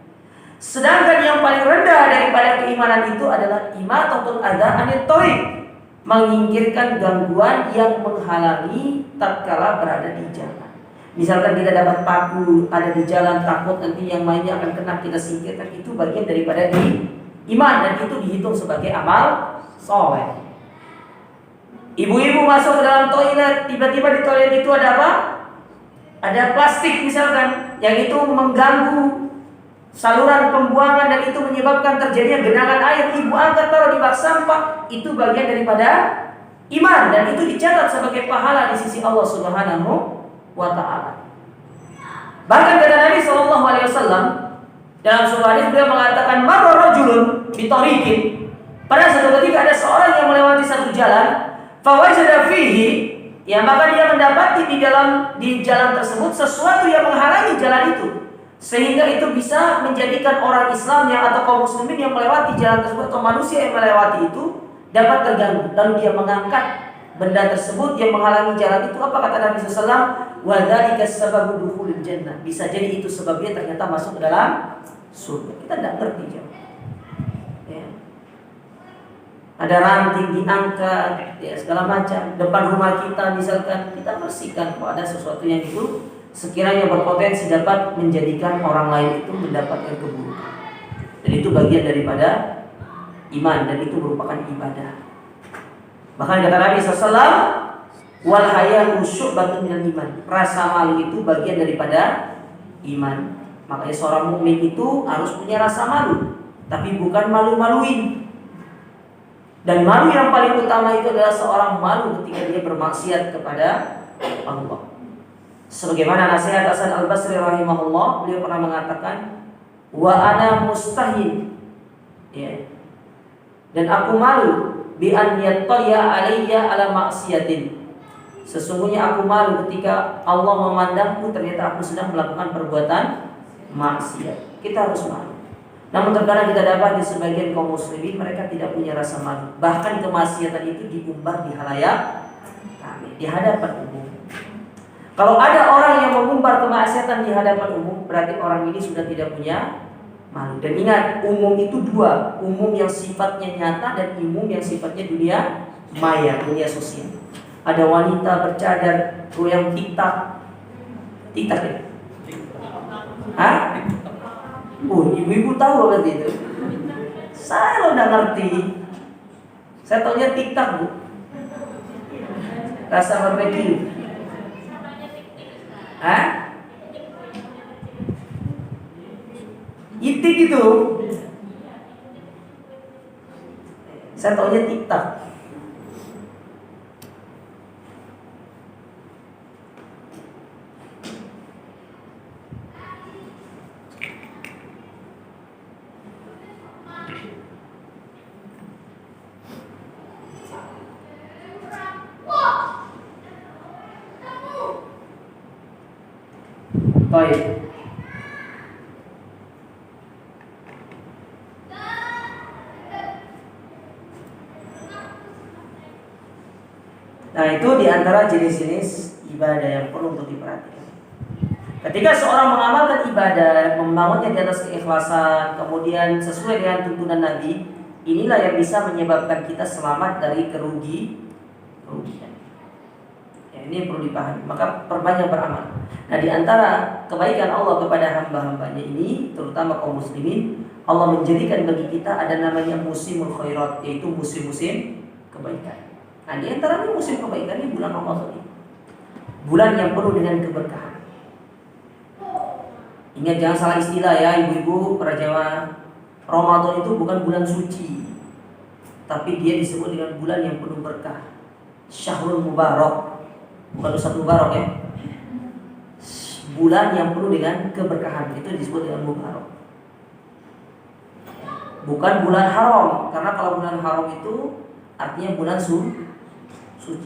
Sedangkan yang paling rendah daripada keimanan itu adalah imatatul adza anit thariq, menyingkirkan gangguan yang menghalangi tatkala berada di jalan. Misalkan kita dapat paku ada di jalan, takut nanti yang lainnya akan kena, kita singkirkan, itu bagian daripada iman dan itu dihitung sebagai amal soleh. Ibu-ibu masuk ke dalam toilet, tiba-tiba di toilet itu ada apa? Ada plastik misalkan, yang itu mengganggu saluran pembuangan dan itu menyebabkan terjadinya genangan air. Ibu angkat taruh di bak sampah, itu bagian daripada iman dan itu dicatat sebagai pahala di sisi Allah Subhanahu wa Ta'ala. Bahkan kata Nabi SAW dalam sebuah hadis, beliau mengatakan marra rajulun bi tariqin, pada suatu ketika ada seorang yang melewati satu jalan, fawajada fihi, ya maka dia mendapati di jalan tersebut sesuatu yang menghalangi jalan itu, sehingga itu bisa menjadikan orang Islam yang atau kaum muslimin yang melewati jalan tersebut atau manusia yang melewati itu dapat terganggu. Lalu dia mengangkat benda tersebut yang menghalangi jalan itu. Apa kata Nabi SAW? Wa dzalika sababu dukhulil jannah. Bisa jadi itu sebabnya ternyata masuk ke dalam surga. Kita tidak ngerti jauh. Ya. Ada ranting diangkat, ya segala macam. Depan rumah kita misalkan, kita bersihkan kalau ada sesuatu yang itu sekiranya berpotensi dapat menjadikan orang lain itu mendapatkan keburukan. Dan itu bagian daripada iman dan itu merupakan ibadah. Bahkan kata Nabi SAW, wal haya'u syu'batun minal iman. Rasa malu itu bagian daripada iman. Makanya seorang mukmin itu harus punya rasa malu, tapi bukan malu-maluin. Dan malu yang paling utama itu adalah seorang malu ketika dia bermaksiat kepada Allah. Sebagaimana nasihat Hasan Al-Basri rahimahullah, beliau pernah mengatakan, wa ana mustahil, ya, dan aku malu bi an yattali'a alayya ala maksiatin. Sesungguhnya aku malu ketika Allah memandangku ternyata aku sedang melakukan perbuatan maksiat. Kita harus malu. Namun terkadang kita dapat di sebagian kaum muslimin mereka tidak punya rasa malu. Bahkan kemaksiatan itu diumbar di halayak kami, di hadapan umum. Kalau ada orang yang mengumbar kemaksiatan di hadapan umum, berarti orang ini sudah tidak punya malu. Dan ingat, umum itu dua, umum yang sifatnya nyata dan umum yang sifatnya dunia maya, dunia sosial. Ada wanita bercadar, goyang tiktak ya? Hah? Ibu-ibu tahu berarti itu. Saya lo nggak ngerti. Saya taunya tiktak, Bu. Rasa barbecue. Hah? Itik itu. Saya taunya tiktak. Baik. Nah, itu diantara jenis-jenis ibadah yang perlu untuk diperhatikan. Ketika seorang mengamalkan ibadah, membangunnya di atas keikhlasan, kemudian sesuai dengan tuntunan Nabi, inilah yang bisa menyebabkan kita selamat dari kerugian. Ya, ini yang perlu dipahami. Maka perbanyak beramal. Nah, di antara kebaikan Allah kepada hamba-hambanya ini, terutama kaum muslimin, Allah menjadikan bagi kita ada namanya musimul khairat, yaitu musim-musim kebaikan. Nah, di antaranya musim kebaikan ini bulan Ramadan ini. Bulan yang penuh dengan keberkahan. Ingat, jangan salah istilah ya ibu-ibu para jamaah. Ramadan itu bukan bulan suci, tapi dia disebut dengan bulan yang penuh berkah. Syahrul Mubarak. Bukan Ustaz Mubarak ya. Bulan yang penuh dengan keberkahan, itu disebut dengan Mubarak. Bukan bulan haram, karena kalau bulan haram itu artinya bulan suci.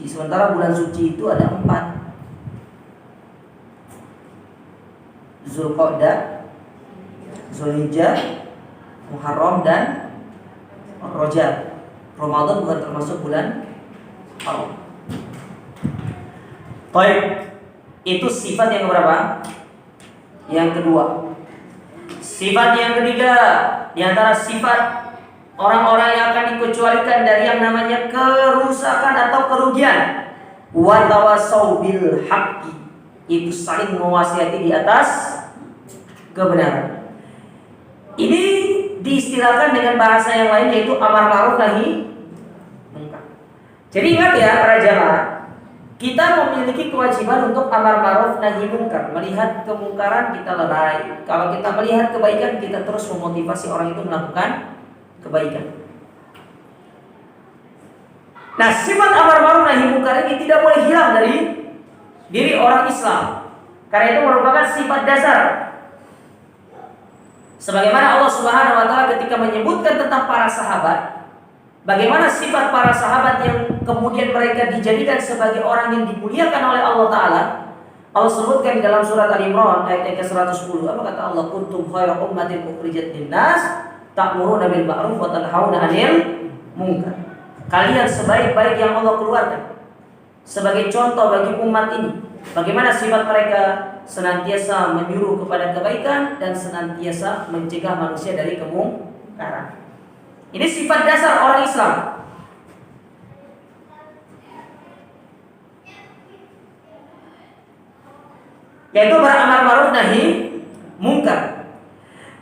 Sementara bulan suci itu ada 4. Zulqa'dah, Zulhijjah, Muharram dan Rajab. Ramadan bukan termasuk bulan haram. Baik, itu sifat yang berapa? Yang kedua. Sifat yang ketiga, di antara sifat orang-orang yang akan dikecualikan dari yang namanya kerusakan atau kerugian, wa tawassaw bil haqqi, itu saling mewasiati di atas kebenaran. Ini diistilahkan dengan bahasa yang lain, yaitu amar ma'ruf nahi munkar. Jadi ingat ya para jamaah, kita memiliki kewajiban untuk amar ma'ruf nahi munkar. Melihat kemungkaran kita lerai. Kalau kita melihat kebaikan, kita terus memotivasi orang itu melakukan kebaikan. Nah, sifat amar ma'ruf nahi munkar ini tidak boleh hilang dari diri orang Islam, karena itu merupakan sifat dasar. Sebagaimana Allah Subhanahu wa taala ketika menyebutkan tentang para sahabat, bagaimana sifat para sahabat yang kemudian mereka dijadikan sebagai orang yang dimuliakan oleh Allah taala. Allah sebutkan di dalam surat Al-Imran ayat yang ke-110, apa kata Allah? Kuntum khairu ummatin ukhrijat lin-nas ta'muruna bil ma'ruf wa tanhauna 'anil munkar. Kalian sebaik-baik yang Allah keluarkan sebagai contoh bagi umat ini. Bagaimana sifat mereka? Senantiasa menyuruh kepada kebaikan dan senantiasa mencegah manusia dari kemungkaran. Ini sifat dasar orang Islam. Yaitu beramar ma'ruf nahi munkar.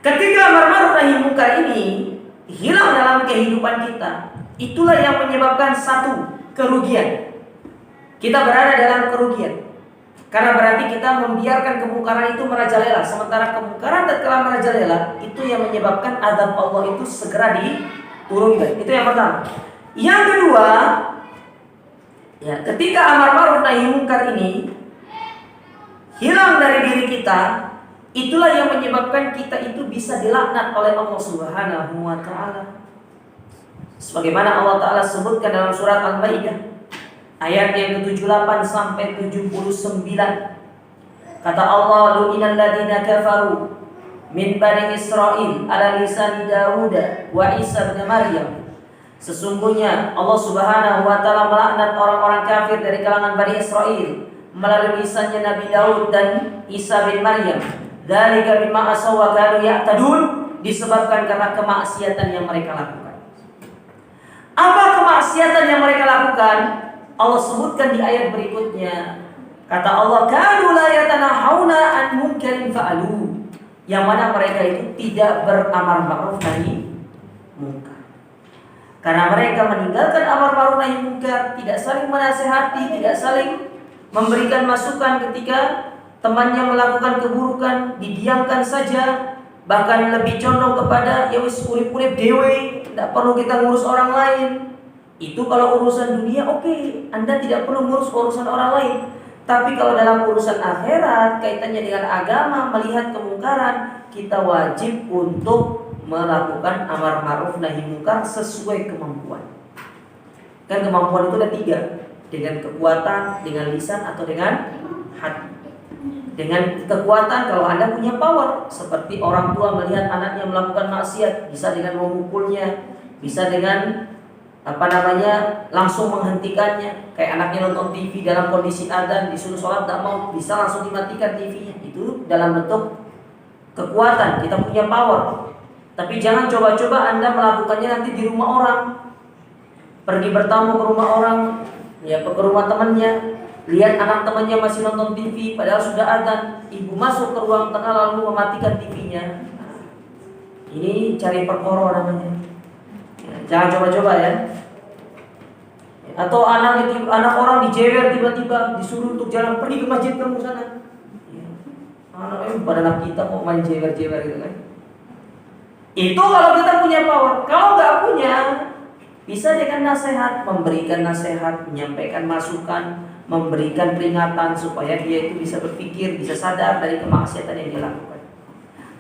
Ketika amar ma'ruf nahi munkar ini hilang dalam kehidupan kita, itulah yang menyebabkan satu kerugian. Kita berada dalam kerugian. Karena berarti kita membiarkan kemungkaran itu merajalela. Sementara kemungkaran tatkala merajalela, itu yang menyebabkan azab Allah itu segera diturunkan. Itu yang pertama. Yang kedua, ya, ketika amar ma'ruf nahi munkar ini hilang dari diri kita, itulah yang menyebabkan kita itu bisa dilaknat oleh Allah Subhanahu wa taala. Sebagaimana Allah taala sebutkan dalam surat Al-Maidah ayat yang ke-78 sampai 79. Kata Allah, lu'inal ladzina kafaru min bani Israil ala lisan Daud wa Isa bin Maryam. Sesungguhnya Allah Subhanahu wa taala melaknat orang-orang kafir dari kalangan Bani Israil melalui lisannya Nabi Daud dan Isa bin Maryam. Dzalika bima asaw wa kanu ya'tadun, disebabkan karena kemaksiatan yang mereka lakukan. Apa kemaksiatan yang mereka lakukan? Allah sebutkan di ayat berikutnya. Kata Allah, kanu la yatanahawna an munkarin fa'alu, yang mana mereka itu tidak beramar ma'ruf nahi munkar. Karena mereka meninggalkan amar ma'ruf nahi munkar, tidak saling menasihati, tidak saling memberikan masukan ketika temannya melakukan keburukan, didiamkan saja, bahkan lebih condong kepada ya wis urip-urip dewe, tidak perlu kita ngurus orang lain. Itu kalau urusan dunia oke, Anda tidak perlu ngurus urusan orang lain. Tapi kalau dalam urusan akhirat, kaitannya dengan agama, melihat kemungkaran, kita wajib untuk melakukan amar ma'ruf nahi munkar sesuai kemampuan. Kan kemampuan itu ada 3, dengan kekuatan, dengan lisan, atau dengan hati. dengan kekuatan. Kalau Anda punya power, seperti orang tua melihat anaknya melakukan maksiat, bisa dengan memukulnya, bisa dengan langsung menghentikannya. Kayak anaknya nonton TV dalam kondisi adzan, disuruh sholat tidak mau, bisa langsung dimatikan TV-nya. Itu dalam bentuk kekuatan, kita punya power. Tapi jangan coba-coba Anda melakukannya nanti di rumah orang, pergi bertamu ke rumah orang, ya ke rumah temannya, lihat anak temannya masih nonton TV padahal sudah adzan, ibu masuk ke ruang tengah lalu mematikan TV-nya. Ini cari perkara namanya. Ya, jangan coba-coba ya. Atau anak orang dijewer tiba-tiba, disuruh untuk jalan, pergi ke masjid kamu sana. Ya. Anak pada anak kita mau main jewer-jewer gitu kan. Itu kalau kita punya power. Kalau nggak punya, bisa dengan nasihat, memberikan nasihat, menyampaikan masukan, memberikan peringatan supaya dia itu bisa berpikir, bisa sadar dari kemaksiatan yang dia lakukan.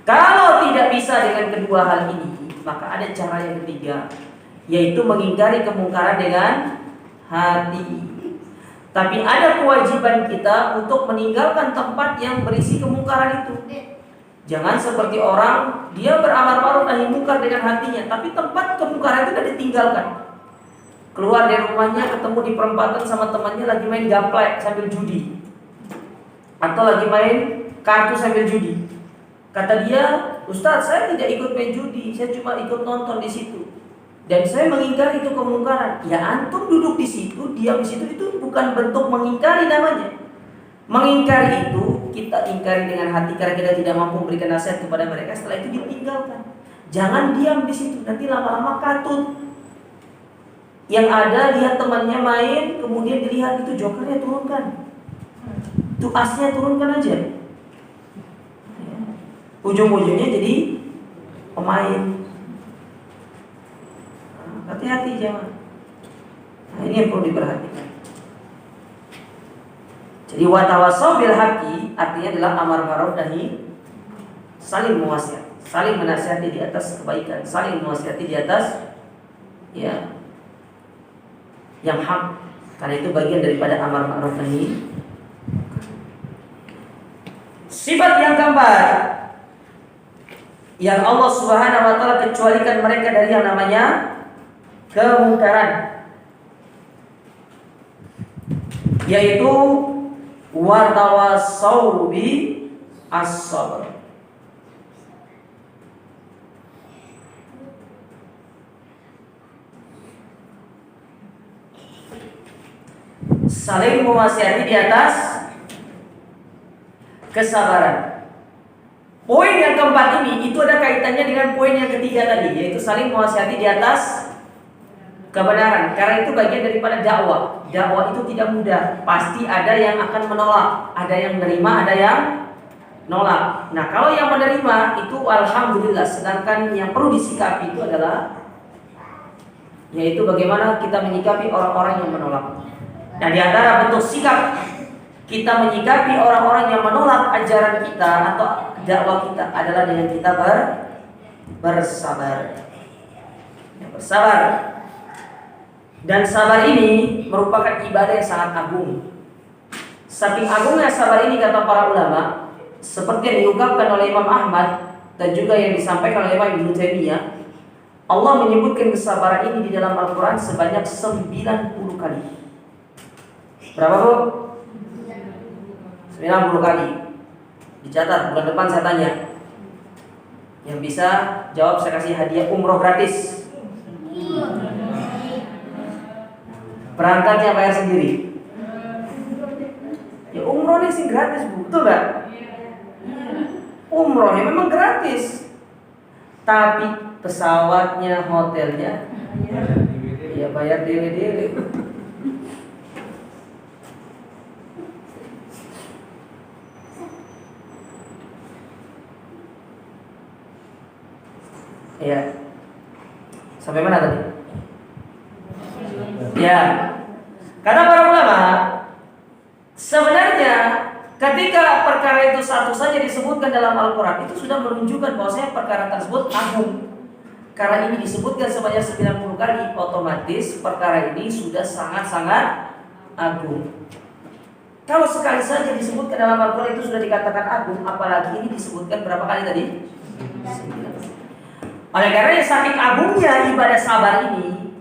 Kalau tidak bisa dengan kedua hal ini, maka ada cara yang ketiga, yaitu mengingkari kemungkaran dengan hati. Tapi ada kewajiban kita untuk meninggalkan tempat yang berisi kemungkaran itu. Jangan seperti orang, dia beramar ma'ruf nahi munkar dengan hatinya, tapi tempat kemungkaran itu sudah ditinggalkan. Keluar dari rumahnya, ketemu di perempatan sama temannya lagi main gaplek sambil judi, atau lagi main kartu sambil judi. Kata dia, Ustaz, saya tidak ikut main judi, saya cuma ikut nonton di situ. Dan saya mengingkari itu kemungkaran. Ya antum duduk di situ, diam di situ, itu bukan bentuk mengingkari namanya. Mengingkari itu kita ingkari dengan hati karena kita tidak mampu memberikan nasihat kepada mereka. Setelah itu ditinggalkan. Jangan diam di situ, nanti lama-lama katut. Yang ada lihat temannya main, kemudian dilihat itu jokernya turunkan, itu asnya turunkan aja. Ujung-ujungnya jadi pemain. Hati-hati jangan. Nah, ini yang perlu diperhatikan. Jadi watawasau bil haqqi artinya adalah amar ma'ruf nahi, saling mewasiat, saling menasihati di atas kebaikan, saling mewasiati di atas ya yang hak. Karena itu bagian daripada amar ma'ruf nahi. Sifat yang keempat yang Allah Subhanahu wa taala kecualikan mereka dari yang namanya kemungkaran, yaitu watawasau bi as-sabr. Saling mewasiati di atas kesabaran. Poin yang keempat ini itu ada kaitannya dengan poin yang ketiga tadi, yaitu saling mewasiati di atas kebenaran. Karena itu bagian daripada dakwah. Dakwah itu tidak mudah. Pasti ada yang akan menolak, ada yang menerima, ada yang nolak. Nah, kalau yang menerima itu alhamdulillah. Sedangkan yang perlu disikapi itu adalah yaitu bagaimana kita menyikapi orang-orang yang menolak. Nah, di antara bentuk sikap kita menyikapi orang-orang yang menolak ajaran kita atau dakwah kita adalah dengan kita bersabar. Bersabar. Dan sabar ini merupakan ibadah yang sangat agung. Saking agungnya sabar ini kata para ulama, seperti yang diungkapkan oleh Imam Ahmad dan juga yang disampaikan oleh Imam Ibnu Taimiyah, Allah menyebutkan kesabaran ini di dalam Al-Quran sebanyak 90 kali. Berapa bu? 90 kali. Dicatat, bulan depan saya tanya. Yang bisa jawab saya kasih hadiah umroh gratis. Berangkatnya bayar sendiri. Ya umroh ini sih gratis bu, betul gak? Umroh ini memang gratis, tapi pesawatnya, hotelnya, ya bayar diri. Ya, sampai mana tadi? Ya, karena para ulama sebenarnya ketika perkara itu satu saja disebutkan dalam Al-Quran, itu sudah menunjukkan bahwasanya perkara tersebut agung. Karena ini disebutkan sebanyak 90 kali, otomatis perkara ini sudah sangat-sangat agung. Kalau sekali saja disebutkan dalam Al-Quran itu sudah dikatakan agung, apalagi ini disebutkan berapa kali tadi? 9. Oleh karena saking agungnya ibadah sabar ini,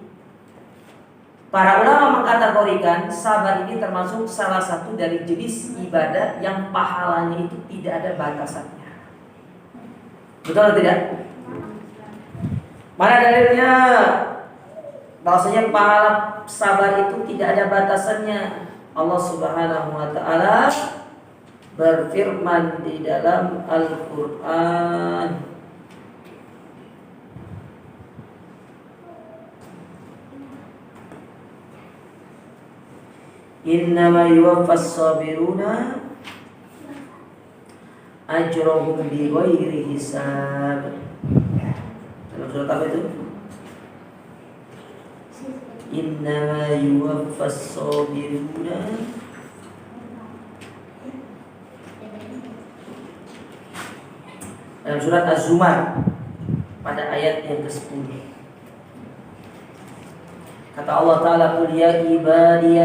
para ulama mengkategorikan sabar ini termasuk salah satu dari jenis ibadah yang pahalanya itu tidak ada batasannya. Betul atau tidak? Mana dalilnya? Bahwasanya pahala sabar itu tidak ada batasannya. Allah Subhanahu wa taala berfirman di dalam Al-Qur'an, Innama yuwaffas sabiruna ajrahum bighairi hisab. Dalam surat apa itu? Innama yuwaffas sabiruna dalam surat Az-Zumar pada ayat yang ke-10. Kata Allah Ta'ala, Qul ya ibadi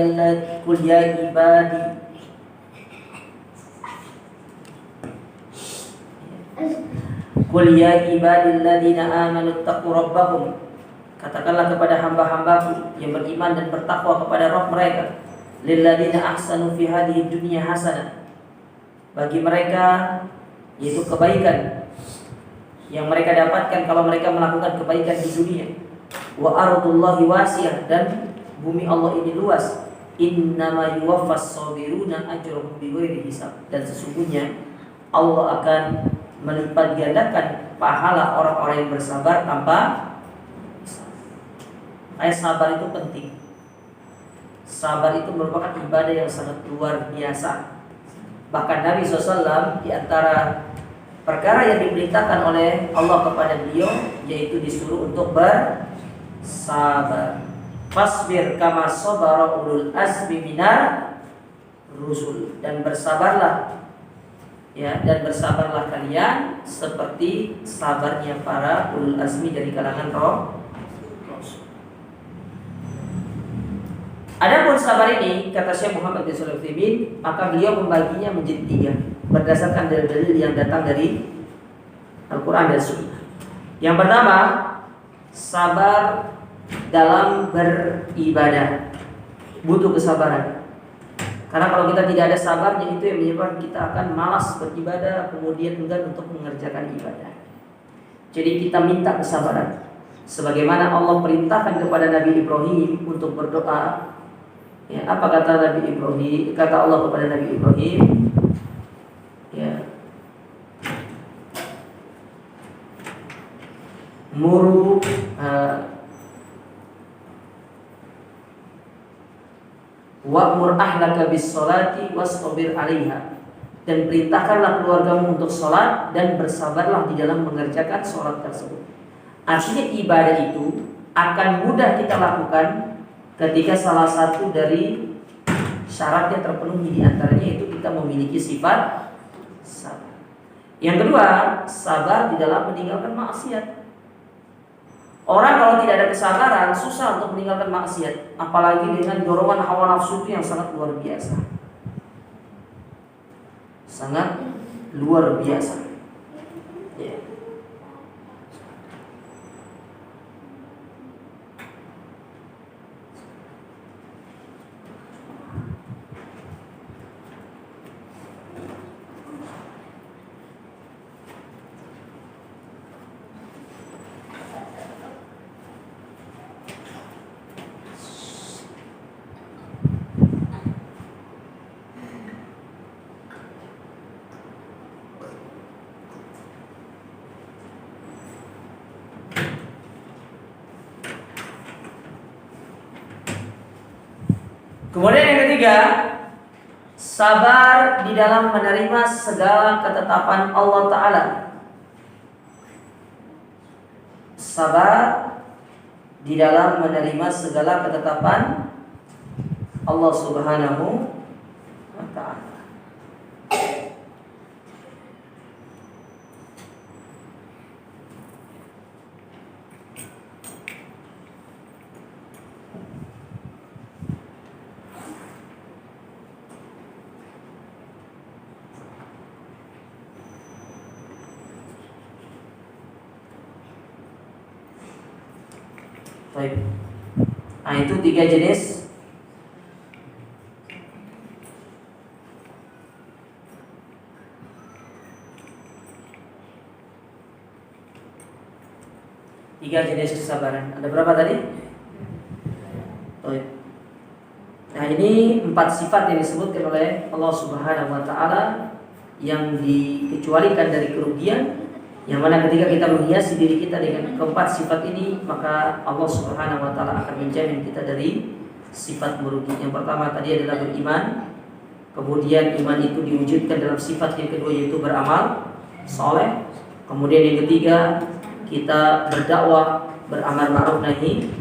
alladhina amanu taqu rabbakum. Katakanlah kepada hamba-hambaku yang beriman dan bertakwa kepada Rabb mereka, lilladzina ahsanu fi hadhihi dunya hasanah. Bagi mereka, yaitu kebaikan yang mereka dapatkan kalau mereka melakukan kebaikan di dunia. Wa ardullahi wasi'ah, dan bumi Allah ini luas. Innama yuwaffas sabiruna ajrahum bighairi hisab. Dan sesungguhnya Allah akan melipat gandakan pahala orang-orang yang bersabar tanpa hisab. Sabar itu penting. Sabar itu merupakan ibadah yang sangat luar biasa. Bahkan Nabi SAW di antara perkara yang diperintahkan oleh Allah kepada beliau yaitu disuruh untuk bersabar. Fasbir kama sabara ulul azmi minar rusul, dan bersabarlah dan bersabarlah kalian seperti sabarnya para ulul azmi dari kalangan Rasul. Adapun sabar ini, kata Syekh Muhammad bin Shalih Al-Utsaimin, maka beliau membaginya menjadi 3 berdasarkan dalil-dalil yang datang dari Al-Quran dan Sunnah. Yang pertama, sabar dalam beribadah butuh kesabaran. Karena kalau kita tidak ada sabarnya, itu yang menyebabkan kita akan malas beribadah, kemudian enggan untuk mengerjakan ibadah. Jadi kita minta kesabaran. Sebagaimana Allah perintahkan kepada Nabi Ibrahim untuk berdoa. Apa kata Nabi Ibrahim? Kata Allah kepada Nabi Ibrahim, muru wa'mur ahlaka bis-sholati wastabir 'alaiha, dan perintahkanlah keluargamu untuk sholat dan bersabarlah di dalam mengerjakan sholat tersebut. Artinya ibadah itu akan mudah kita lakukan ketika salah satu dari syaratnya terpenuhi, di antaranya itu kita memiliki sifat sabar. Yang kedua, sabar di dalam meninggalkan maksiat. Orang kalau tidak ada kesabaran susah untuk meninggalkan maksiat, apalagi dengan dorongan hawa nafsu itu yang sangat luar biasa. Sangat luar biasa. Kemudian yang ketiga, sabar di dalam menerima segala ketetapan Allah Ta'ala. Sabar di dalam menerima segala ketetapan Allah Subhanahu wa Ta'ala. Baik. Nah, itu 3 jenis. Tiga jenis kesabaran. Ada berapa tadi? Baik. Nah, ini 4 sifat yang disebutkan oleh Allah Subhanahu wa taala yang dikecualikan dari kerugian, yang mana ketika kita menghiasi diri kita dengan keempat sifat ini, maka Allah Subhanahu wa taala akan menjamin kita dari sifat merugi. Yang pertama tadi adalah beriman, kemudian iman itu diwujudkan dalam sifat yang kedua yaitu beramal soleh, kemudian yang ketiga kita berdakwah, beramar ma'ruf nahi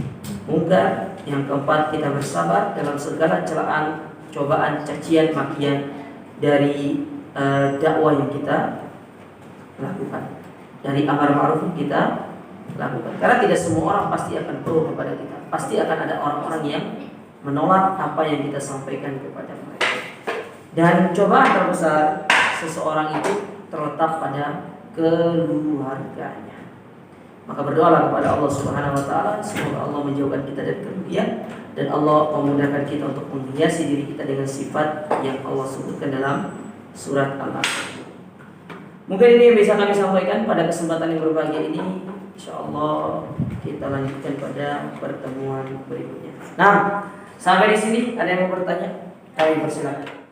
munkar, yang keempat kita bersabar dalam segala celaan, cobaan, cacian, makian dari dakwah yang kita lakukan, dari amar ma'ruf yang kita lakukan. Karena tidak semua orang pasti akan pro kepada kita. Pasti akan ada orang-orang yang menolak apa yang kita sampaikan kepada mereka. Dan cobaan terbesar seseorang itu terletak pada keluarganya. Maka berdoalah kepada Allah Subhanahu wa taala, semoga Allah menjauhkan kita dari kerugian dan Allah memudahkan kita untuk menghiasi diri kita dengan sifat yang Allah sebutkan dalam surat Al-Asr. Mungkin ini yang bisa kami sampaikan pada kesempatan yang berbahagia ini. Insyaallah kita lanjutkan pada pertemuan berikutnya. Nah, sampai di sini ada yang mau bertanya? Kami persilakan.